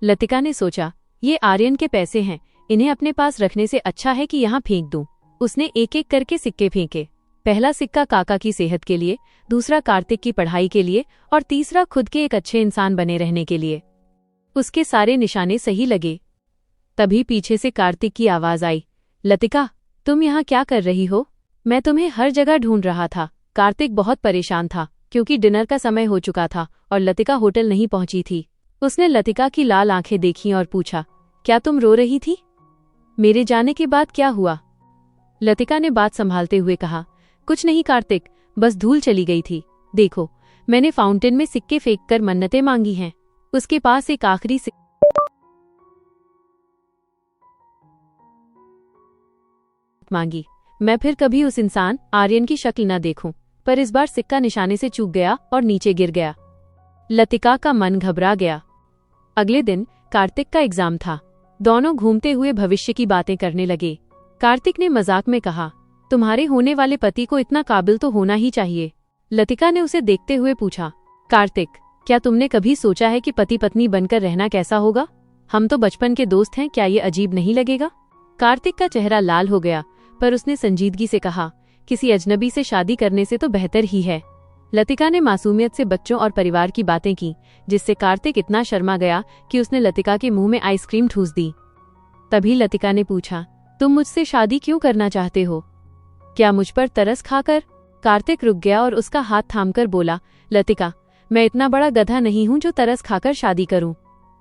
Speaker 1: लतिका ने सोचा, ये आर्यन के पैसे हैं, इन्हें अपने पास रखने से अच्छा है कि यहाँ फेंक दूं। उसने एक एक करके सिक्के फेंके। पहला सिक्का काका की सेहत के लिए, दूसरा कार्तिक की पढ़ाई के लिए और तीसरा खुद के एक अच्छे इंसान बने रहने के लिए। उसके सारे निशाने सही लगे। तभी पीछे से कार्तिक की आवाज आई, लतिका, तुम यहाँ क्या कर रही हो? मैं तुम्हें हर जगह ढूंढ रहा था। कार्तिक बहुत परेशान था क्योंकि डिनर का समय हो चुका था और लतिका होटल नहीं पहुंची थी। उसने लतिका की लाल आंखें देखीं और पूछा, क्या तुम रो रही थी? मेरे जाने के बाद क्या हुआ? लतिका ने बात संभालते हुए कहा, कुछ नहीं कार्तिक, बस धूल चली गई थी। देखो, मैंने फाउंटेन में सिक्के फेंककर मन्नतें मांगी हैं। उसके पास एक आखिरी मांगी। मैं फिर कभी उस इंसान आर्यन की शक्ल न देखूं, पर इस बार सिक्का निशाने से चूक गया और नीचे गिर गया। लतिका का मन घबरा गया। अगले दिन कार्तिक का एग्जाम था। दोनों घूमते हुए भविष्य की बातें करने लगे। कार्तिक ने मजाक में कहा, तुम्हारे होने वाले पति को इतना काबिल तो होना ही चाहिए। लतिका ने उसे देखते हुए पूछा, कार्तिक, क्या तुमने कभी सोचा है कि पति पत्नी बनकर रहना कैसा होगा? हम तो बचपन के दोस्त हैं, क्या ये अजीब नहीं लगेगा? कार्तिक का चेहरा लाल हो गया, पर उसने संजीदगी से कहा, किसी अजनबी से शादी करने से तो बेहतर ही है। लतिका ने मासूमियत से बच्चों और परिवार की बातें की, जिससे कार्तिक इतना शर्मा गया कि उसने लतिका के मुंह में आइसक्रीम ठूस दी। तभी लतिका ने पूछा, तुम मुझसे शादी क्यों करना चाहते हो? क्या मुझ पर तरस खाकर? कार्तिक रुक गया और उसका हाथ थामकर बोला, लतिका, मैं इतना बड़ा गधा नहीं हूं जो तरस खाकर शादी करूं।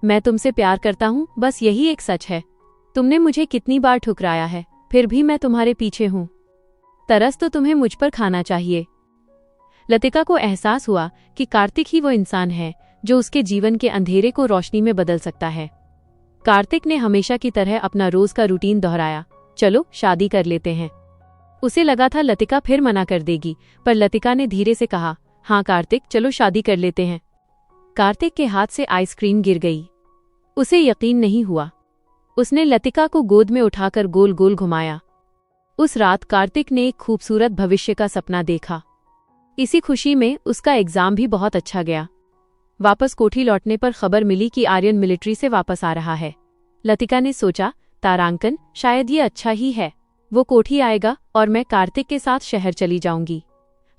Speaker 1: मैं तुमसे प्यार करता हूं, बस यही एक सच है। तुमने मुझे कितनी बार ठुकराया है, फिर भी मैं तुम्हारे पीछे हूं। तरस तो तुम्हें मुझ पर खाना चाहिए। लतिका को एहसास हुआ कि कार्तिक ही वो इंसान है जो उसके जीवन के अंधेरे को रोशनी में बदल सकता है। कार्तिक ने हमेशा की तरह अपना रोज का रूटीन दोहराया, चलो शादी कर लेते हैं। उसे लगा था लतिका फिर मना कर देगी, पर लतिका ने धीरे से कहा, हाँ कार्तिक, चलो शादी कर लेते हैं। कार्तिक के हाथ से आइसक्रीम गिर गई। उसे यकीन नहीं हुआ। उसने लतिका को गोद में उठाकर गोल गोल घुमाया। उस रात कार्तिक ने एक खूबसूरत भविष्य का सपना देखा। इसी खुशी में उसका एग्जाम भी बहुत अच्छा गया। वापस कोठी लौटने पर खबर मिली कि आर्यन मिलिट्री से वापस आ रहा है। लतिका ने सोचा, तारांकन, शायद ये अच्छा ही है। वो कोठी आएगा और मैं कार्तिक के साथ शहर चली जाऊंगी।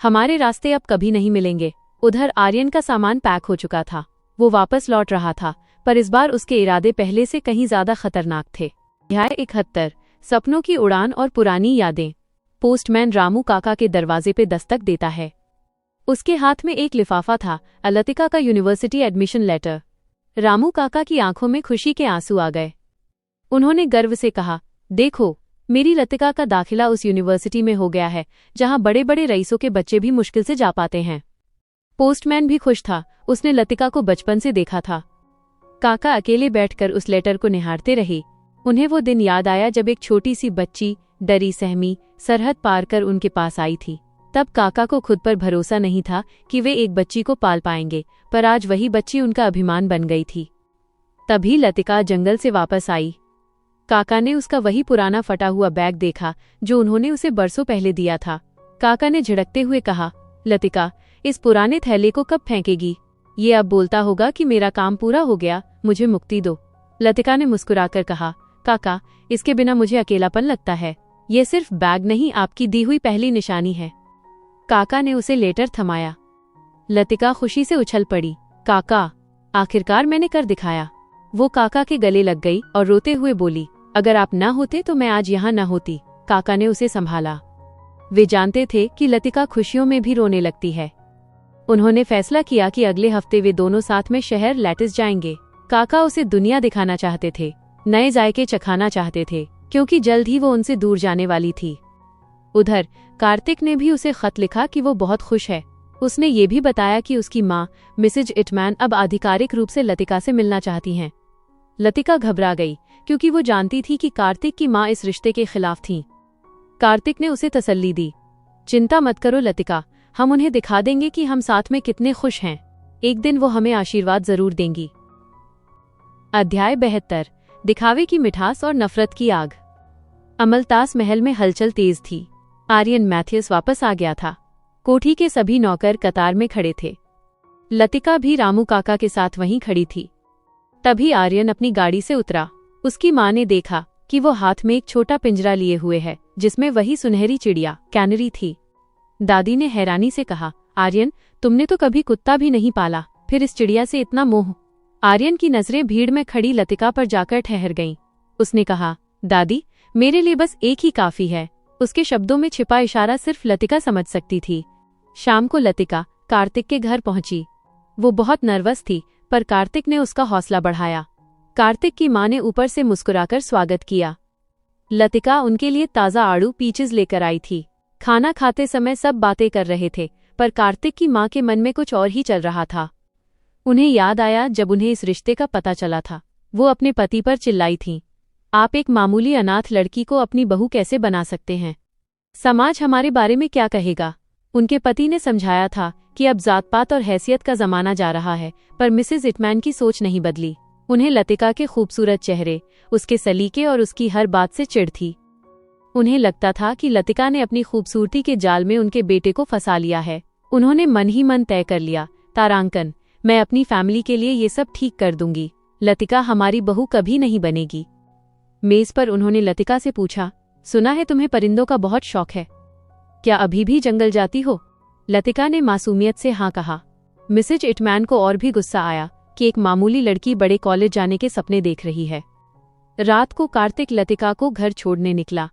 Speaker 1: हमारे रास्ते अब कभी नहीं मिलेंगे। उधर आर्यन का सामान पैक हो चुका था। वो वापस लौट रहा था, पर इस बार उसके इरादे पहले से कहीं ज्यादा खतरनाक थे। अध्याय 71, सपनों की उड़ान और पुरानी यादें। पोस्टमैन रामू काका के दरवाजे पे दस्तक देता है। उसके हाथ में एक लिफाफा था, लतिका का यूनिवर्सिटी एडमिशन लेटर। रामू काका की आंखों में खुशी के आंसू आ गए। उन्होंने गर्व से कहा, देखो, मेरी लतिका का दाखिला उस यूनिवर्सिटी में हो गया है जहां बड़े बड़े रईसों के बच्चे भी मुश्किल से जा पाते हैं। पोस्टमैन भी खुश था, उसने लतिका को बचपन से देखा था। काका अकेले बैठकर उस लेटर को निहारते रहे। उन्हें वो दिन याद आया जब एक छोटी सी बच्ची डरी सहमी सरहद पार कर उनके पास आई थी। तब काका को खुद पर भरोसा नहीं था कि वे एक बच्ची को पाल पाएंगे, पर आज वही बच्ची उनका अभिमान बन गई थी। तभी लतिका जंगल से वापस आई। काका ने उसका वही पुराना फटा हुआ बैग देखा जो उन्होंने उसे बरसों पहले दिया था। काका ने झिड़कते हुए कहा, लतिका, इस पुराने थैले को कब फेंकेगी? ये अब बोलता होगा कि मेरा काम पूरा हो गया, मुझे मुक्ति दो। लतिका ने मुस्कुराकर कहा, काका, इसके बिना मुझे अकेलापन लगता है। ये सिर्फ बैग नहीं, आपकी दी हुई पहली निशानी है। काका ने उसे लेटर थमाया। लतिका खुशी से उछल पड़ी, काका, आखिरकार मैंने कर दिखाया। वो काका के गले लग गई और रोते हुए बोली, अगर आप न होते तो मैं आज यहाँ न होती। काका ने उसे संभाला। वे जानते थे कि लतिका खुशियों में भी रोने लगती है। उन्होंने फैसला किया कि अगले हफ्ते वे दोनों साथ में शहर लैटिस जाएंगे। काका उसे दुनिया दिखाना चाहते थे, नए जायके चखाना चाहते थे, क्योंकि जल्द ही वो उनसे दूर जाने वाली थी। उधर कार्तिक ने भी उसे खत लिखा कि वो बहुत खुश है। उसने ये भी बताया कि उसकी माँ मिसेज इटमैन अब आधिकारिक रूप से लतिका से मिलना चाहती हैं। लतिका घबरा गई, क्योंकि वो जानती थी कि कार्तिक की माँ इस रिश्ते के खिलाफ थी। कार्तिक ने उसे तसल्ली दी, चिंता मत करो लतिका, हम उन्हें दिखा देंगे कि हम साथ में कितने खुश हैं। एक दिन वो हमें आशीर्वाद जरूर देंगी। अध्याय 72, दिखावे की मिठास और नफरत की आग। अमलतास महल में हलचल तेज थी। आर्यन मैथ्यूस वापस आ गया था। कोठी के सभी नौकर कतार में खड़े थे। लतिका भी रामू काका के साथ वहीं खड़ी थी। तभी आर्यन अपनी गाड़ी से उतरा। उसकी माँ ने देखा कि वो हाथ में एक छोटा पिंजरा लिए हुए है, जिसमें वही सुनहरी चिड़िया कैनरी थी। दादी ने हैरानी से कहा, आर्यन, तुमने तो कभी कुत्ता भी नहीं पाला, फिर इस चिड़िया से इतना मोह। आर्यन की नजरें भीड़ में खड़ी लतिका पर जाकर ठहर गईं। उसने कहा, दादी, मेरे लिए बस एक ही काफी है। उसके शब्दों में छिपा इशारा सिर्फ लतिका समझ सकती थी। शाम को लतिका कार्तिक के घर पहुंची। वो बहुत नर्वस थी, पर कार्तिक ने उसका हौसला बढ़ाया। कार्तिक की माँ ने ऊपर से मुस्कुराकर स्वागत किया। लतिका उनके लिए ताज़ा आड़ू पीचेस लेकर आई थी। खाना खाते समय सब बातें कर रहे थे, पर कार्तिक की माँ के मन में कुछ और ही चल रहा था। उन्हें याद आया जब उन्हें इस रिश्ते का पता चला था। वो अपने पति पर चिल्लाई थीं, आप एक मामूली अनाथ लड़की को अपनी बहू कैसे बना सकते हैं? समाज हमारे बारे में क्या कहेगा? उनके पति ने समझाया था कि अब जात-पात और हैसियत का जमाना जा रहा है, पर मिसेज इटमैन की सोच नहीं बदली। उन्हें लतिका के खूबसूरत चेहरे, उसके सलीके और उसकी हर बात से चिढ़ थी। उन्हें लगता था कि लतिका ने अपनी खूबसूरती के जाल में उनके बेटे को फंसा लिया है। उन्होंने मन ही मन तय कर लिया, तारांकन, मैं अपनी फैमिली के लिए ये सब ठीक कर दूंगी। लतिका हमारी बहू कभी नहीं बनेगी। मेज पर उन्होंने लतिका से पूछा, सुना है तुम्हें परिंदों का बहुत शौक है, क्या अभी भी जंगल जाती हो? लतिका ने मासूमियत से हाँ कहा। मिसेज इटमैन को और भी गुस्सा आया कि एक मामूली लड़की बड़े कॉलेज जाने के सपने देख रही है। रात को कार्तिक लतिका को घर छोड़ने निकला।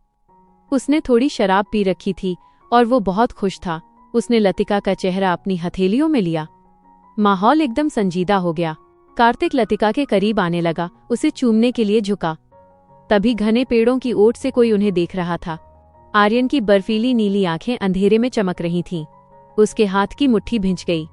Speaker 1: उसने थोड़ी शराब पी रखी थी और वो बहुत खुश था। उसने लतिका का चेहरा अपनी हथेलियों में लिया। माहौल एकदम संजीदा हो गया। कार्तिक लतिका के करीब आने लगा, उसे चूमने के लिए झुका। तभी घने पेड़ों की ओट से कोई उन्हें देख रहा था। आर्यन की बर्फीली नीली आंखें अंधेरे में चमक रही थीं। उसके हाथ की मुट्ठी भिंच गई।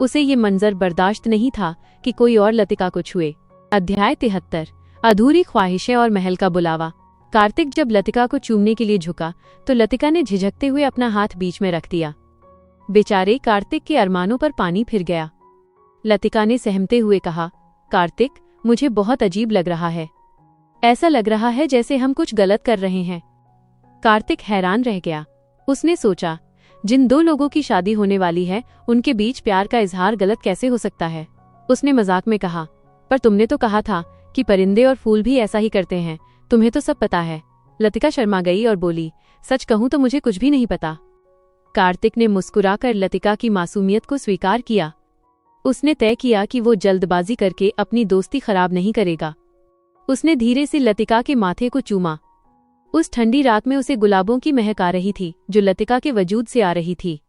Speaker 1: उसे ये मंजर बर्दाश्त नहीं था कि कोई और लतिका को छुए। अध्याय 73, अधूरी ख्वाहिशें और महल का बुलावा। कार्तिक जब लतिका को चूमने के लिए झुका तो लतिका ने झिझकते हुए अपना हाथ बीच में रख दिया। बेचारे कार्तिक के अरमानों पर पानी फिर गया। लतिका ने सहमते हुए कहा, कार्तिक, मुझे बहुत अजीब लग रहा है। ऐसा लग रहा है जैसे हम कुछ गलत कर रहे हैं। कार्तिक हैरान रह गया। उसने सोचा, जिन दो लोगों की शादी होने वाली है उनके बीच प्यार का इजहार गलत कैसे हो सकता है? उसने मजाक में कहा, पर तुमने तो कहा था कि परिंदे और फूल भी ऐसा ही करते हैं, तुम्हें तो सब पता है। लतिका शर्मा गई और बोली, सच कहूं तो मुझे कुछ भी नहीं पता। कार्तिक ने मुस्कुराकर लतिका की मासूमियत को स्वीकार किया। उसने तय किया कि वो जल्दबाजी करके अपनी दोस्ती खराब नहीं करेगा। उसने धीरे से लतिका के माथे को चूमा। उस ठंडी रात में उसे गुलाबों की महक आ रही थी जो लतिका के वजूद से आ रही थी।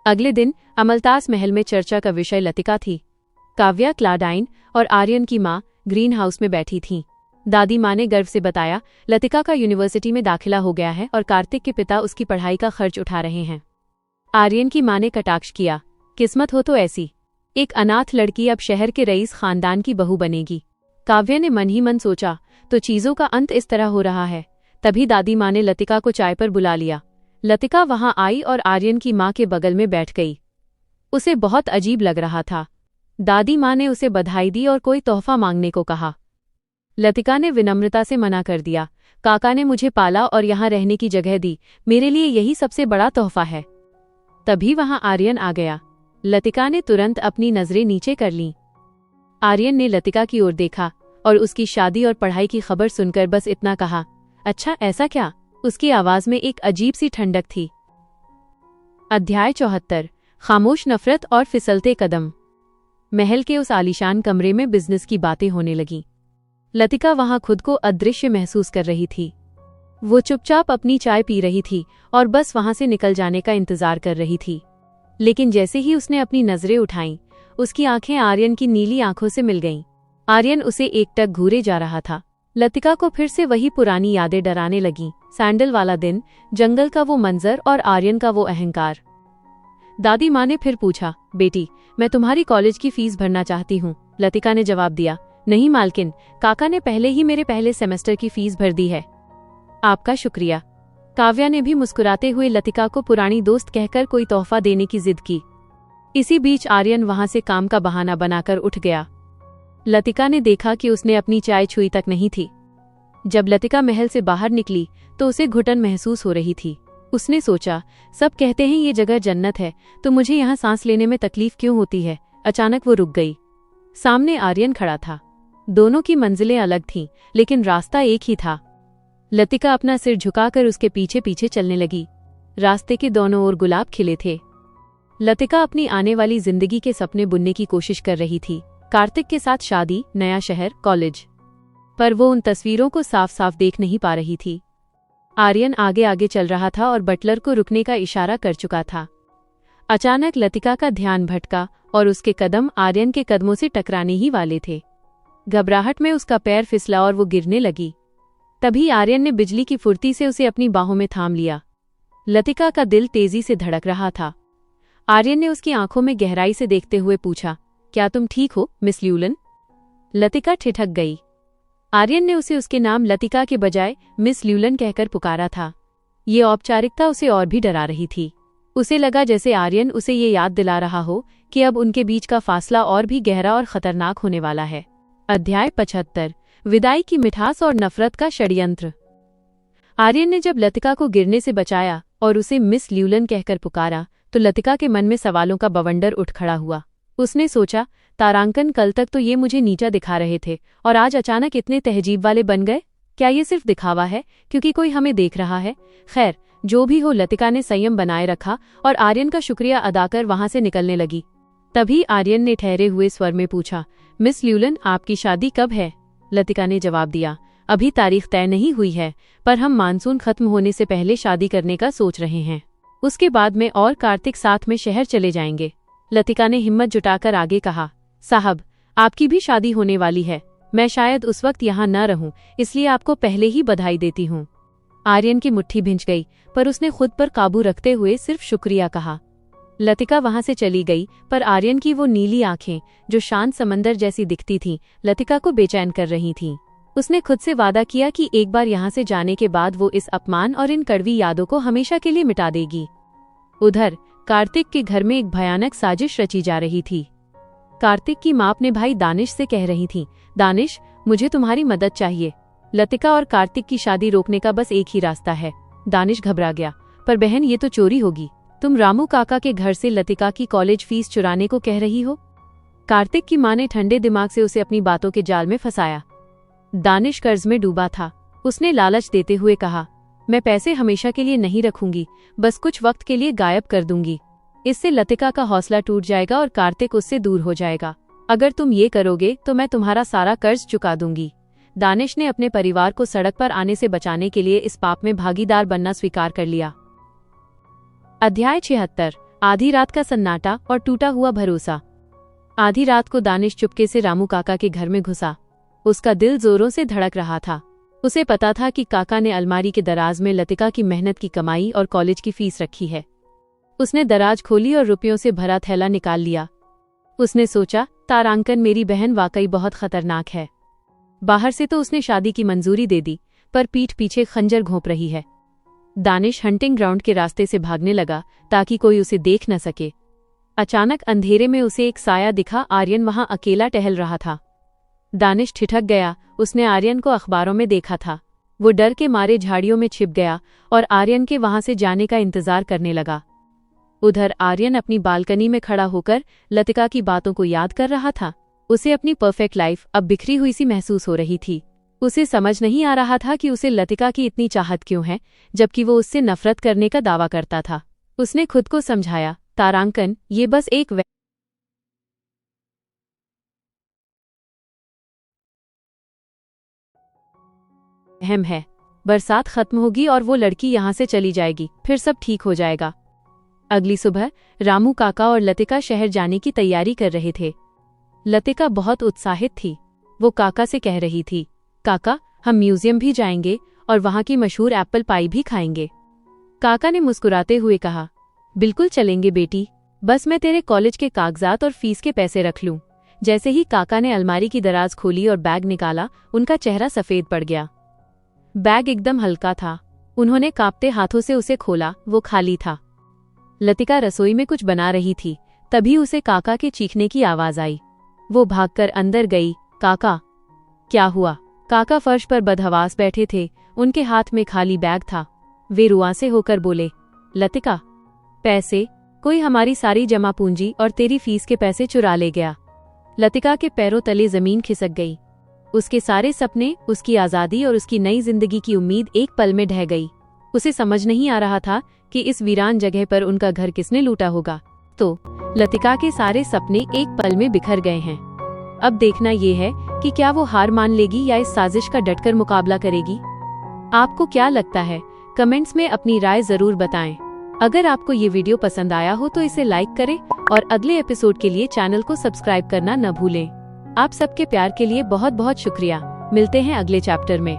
Speaker 1: अगले दिन अमलतास महल में चर्चा का विषय लतिका थी। काव्या, क्लाडाइन और आर्यन की माँ ग्रीन हाउस में बैठी थीं। दादी माँ ने गर्व से बताया, लतिका का यूनिवर्सिटी में दाखिला हो गया है और कार्तिक के पिता उसकी पढ़ाई का खर्च उठा रहे हैं। आर्यन की माँ ने कटाक्ष किया, किस्मत हो तो ऐसी, एक अनाथ लड़की अब शहर के रईस खानदान की बहू बनेगी। काव्या ने मन ही मन सोचा, तो चीजों का अंत इस तरह हो रहा है। तभी दादी माँ ने लतिका को चाय पर बुला लिया। लतिका वहां आई और आर्यन की माँ के बगल में बैठ गई। उसे बहुत अजीब लग रहा था। दादी माँ ने उसे बधाई दी और कोई तोहफा मांगने को कहा। लतिका ने विनम्रता से मना कर दिया, काका ने मुझे पाला और यहाँ रहने की जगह दी, मेरे लिए यही सबसे बड़ा तोहफा है। तभी वहां आर्यन आ गया। लतिका ने तुरंत अपनी नजरें नीचे कर लीं। आर्यन ने लतिका की ओर देखा और उसकी शादी और पढ़ाई की खबर सुनकर बस इतना कहा, अच्छा ऐसा क्या? उसकी आवाज में एक अजीब सी ठंडक थी। अध्याय 74, खामोश नफरत और फिसलते कदम। महल के उस आलीशान कमरे में बिजनेस की बातें होने लगीं। लतिका वहां खुद को अदृश्य महसूस कर रही थी। वो चुपचाप अपनी चाय पी रही थी और बस वहां से निकल जाने का इंतजार कर रही थी। लेकिन जैसे ही उसने अपनी नजरें उठाईं, उसकी आंखें आर्यन की नीली आंखों से मिल गईं। आर्यन उसे एकटक घूरे जा रहा था। लतिका को फिर से वही पुरानी यादें डराने लगीं, सैंडल वाला दिन, जंगल का वो मंजर और आर्यन का वो अहंकार। दादी माँ ने फिर पूछा, बेटी, मैं तुम्हारी कॉलेज की फीस भरना चाहती हूँ। लतिका ने जवाब दिया, नहीं मालकिन, काका ने पहले ही मेरे पहले सेमेस्टर की फीस भर दी है। आपका शुक्रिया। काव्या ने भी मुस्कुराते हुए लतिका को पुरानी दोस्त कहकर कोई तोहफा देने की जिद की। इसी बीच आर्यन वहां से काम का बहाना बनाकर उठ गया। लतिका ने देखा कि उसने अपनी चाय छुई तक नहीं थी। जब लतिका महल से बाहर निकली तो उसे घुटन महसूस हो रही थी। उसने सोचा, सब कहते हैं ये जगह जन्नत है, तो मुझे यहाँ सांस लेने में तकलीफ क्यों होती है? अचानक वो रुक गई। सामने आर्यन खड़ा था। दोनों की मंजिलें अलग थीं, लेकिन रास्ता एक ही था। लतिका अपना सिर झुकाकर उसके पीछे पीछे चलने लगी। रास्ते के दोनों ओर गुलाब खिले थे। लतिका अपनी आने वाली जिंदगी के सपने बुनने की कोशिश कर रही थी। कार्तिक के साथ शादी, नया शहर, कॉलेज। पर वो उन तस्वीरों को साफ साफ देख नहीं पा रही थी। आर्यन आगे आगे चल रहा था और बटलर को रुकने का इशारा कर चुका था। अचानक लतिका का ध्यान भटका और उसके कदम आर्यन के कदमों से टकराने ही वाले थे। घबराहट में उसका पैर फिसला और वो गिरने लगी। तभी आर्यन ने बिजली की फुर्ती से उसे अपनी बाहों में थाम लिया। लतिका का दिल तेजी से धड़क रहा था। आर्यन ने उसकी आंखों में गहराई से देखते हुए पूछा, क्या तुम ठीक हो मिस ल्यूलन? लतिका ठिठक गई। आर्यन ने उसे उसके नाम लतिका के बजाय मिस ल्यूलन कहकर पुकारा था। ये औपचारिकता उसे और भी डरा रही थी। उसे लगा जैसे आर्यन उसे ये याद दिला रहा हो कि अब उनके बीच का फासला और भी गहरा और खतरनाक होने वाला है। अध्याय 75 विदाई की मिठास और नफरत का षड्यंत्र। आर्यन ने जब लतिका को गिरने से बचाया और उसे मिस ल्यूलन कहकर पुकारा तो लतिका के मन में सवालों का बवंडर उठ खड़ा हुआ। उसने सोचा, तारांकन कल तक तो ये मुझे नीचा दिखा रहे थे और आज अचानक इतने तहजीब वाले बन गए। क्या ये सिर्फ दिखावा है क्योंकि कोई हमें देख रहा है? खैर, जो भी हो, लतिका ने संयम बनाए रखा और आर्यन का शुक्रिया अदा कर वहां से निकलने लगी। तभी आर्यन ने ठहरे हुए स्वर में पूछा, मिस ल्यूलन, आपकी शादी कब है? लतिका ने जवाब दिया, अभी तारीख तय नहीं हुई है, पर हम मानसून खत्म होने से पहले शादी करने का सोच रहे हैं। उसके बाद मैं और कार्तिक साथ में शहर चले जाएंगे। लतिका ने हिम्मत जुटाकर आगे कहा, साहब, आपकी भी शादी होने वाली है। मैं शायद उस वक्त यहाँ न रहूं, इसलिए आपको पहले ही बधाई देती हूँ। आर्यन की मुट्ठी भिंच गई, पर उसने खुद पर काबू रखते हुए सिर्फ शुक्रिया कहा। लतिका वहां से चली गई, पर आर्यन की वो नीली आंखें, जो शांत समंदर जैसी दिखती थीं, लतिका को बेचैन कर रही थीं। उसने खुद से वादा किया कि एक बार यहाँ से जाने के बाद वो इस अपमान और इन कड़वी यादों को हमेशा के लिए मिटा देगी। उधर कार्तिक के घर में एक भयानक साजिश रची जा रही थी। कार्तिक की माँ अपने भाई दानिश से कह रही थी, दानिश, मुझे तुम्हारी मदद चाहिए। लतिका और कार्तिक की शादी रोकने का बस एक ही रास्ता है। दानिश घबरा गया, पर बहन, ये तो चोरी होगी। तुम रामू काका के घर से लतिका की कॉलेज फीस चुराने को कह रही हो? कार्तिक की माँ ने ठंडे दिमाग से उसे अपनी बातों के जाल में फंसाया। दानिश कर्ज में डूबा था। उसने लालच देते हुए कहा, मैं पैसे हमेशा के लिए नहीं रखूंगी, बस कुछ वक्त के लिए गायब कर दूंगी। इससे लतिका का हौसला टूट जाएगा और कार्तिक उससे दूर हो जाएगा। अगर तुम ये करोगे तो मैं तुम्हारा सारा कर्ज चुका दूंगी। दानिश ने अपने परिवार को सड़क पर आने से बचाने के लिए इस पाप में भागीदार बनना स्वीकार कर लिया। अध्याय 76 आधी रात का सन्नाटा और टूटा हुआ भरोसा। आधी रात को दानिश चुपके से रामू काका के घर में घुसा। उसका दिल जोरों से धड़क रहा था। उसे पता था कि काका ने अलमारी के दराज में लतिका की मेहनत की कमाई और कॉलेज की फीस रखी है। उसने दराज खोली और रुपयों से भरा थैला निकाल लिया। उसने सोचा, तारांकन मेरी बहन वाकई बहुत खतरनाक है। बाहर से तो उसने शादी की मंजूरी दे दी, पर पीठ पीछे खंजर घोंप रही है। दानिश हंटिंग ग्राउंड के रास्ते से भागने लगा ताकि कोई उसे देख न सके। अचानक अंधेरे में उसे एक साया दिखा। आर्यन वहां अकेला टहल रहा था। दानिश ठिठक गया। उसने आर्यन को अखबारों में देखा था। वो डर के मारे झाड़ियों में छिप गया और आर्यन के वहां से जाने का इंतजार करने लगा। उधर आर्यन अपनी बालकनी में खड़ा होकर लतिका की बातों को याद कर रहा था। उसे अपनी परफेक्ट लाइफ अब बिखरी हुई सी महसूस हो रही थी। उसे समझ नहीं आ रहा था कि उसे लतिका की इतनी चाहत क्यों है, जबकि वो उससे नफरत करने का दावा करता था। उसने खुद को समझाया, तारांकन, ये बस एक वहम है। बरसात खत्म होगी और वो लड़की यहाँ से चली जाएगी, फिर सब ठीक हो जाएगा। अगली सुबह रामू काका और लतिका शहर जाने की तैयारी कर रहे थे। लतिका बहुत उत्साहित थी। वो काका से कह रही थी, काका, हम म्यूजियम भी जाएंगे और वहाँ की मशहूर एप्पल पाई भी खाएंगे। काका ने मुस्कुराते हुए कहा, बिल्कुल चलेंगे बेटी, बस मैं तेरे कॉलेज के कागजात और फीस के पैसे रख लूं। जैसे ही काका ने अलमारी की दराज खोली और बैग निकाला, उनका चेहरा सफेद पड़ गया। बैग एकदम हल्का था। उन्होंने कांपते हाथों से उसे खोला। वो खाली था। लतिका रसोई में कुछ बना रही थी। तभी उसे काका के चीखने की आवाज आई। वो भागकर अंदर गई। काका, क्या हुआ? काका फर्श पर बदहवास बैठे थे। उनके हाथ में खाली बैग था। वे रुआंसे होकर बोले, लतिका, पैसे? कोई हमारी सारी जमा पूंजी और तेरी फीस के पैसे चुरा ले गया। लतिका के पैरों तले जमीन खिसक गई। उसके सारे सपने, उसकी आजादी और उसकी नई जिंदगी की उम्मीद एक पल में ढह गई। उसे समझ नहीं आ रहा था कि इस वीरान जगह पर उनका घर किसने लूटा होगा। तो लतिका के सारे सपने एक पल में बिखर गए हैं। अब देखना ये है कि क्या वो हार मान लेगी या इस साजिश का डटकर मुकाबला करेगी। आपको क्या लगता है? कमेंट्स में अपनी राय जरूर बताएं। अगर आपको ये वीडियो पसंद आया हो तो इसे लाइक करें और अगले एपिसोड के लिए चैनल को सब्सक्राइब करना न भूलें। आप सबके प्यार के लिए बहुत बहुत शुक्रिया। मिलते हैं अगले चैप्टर में।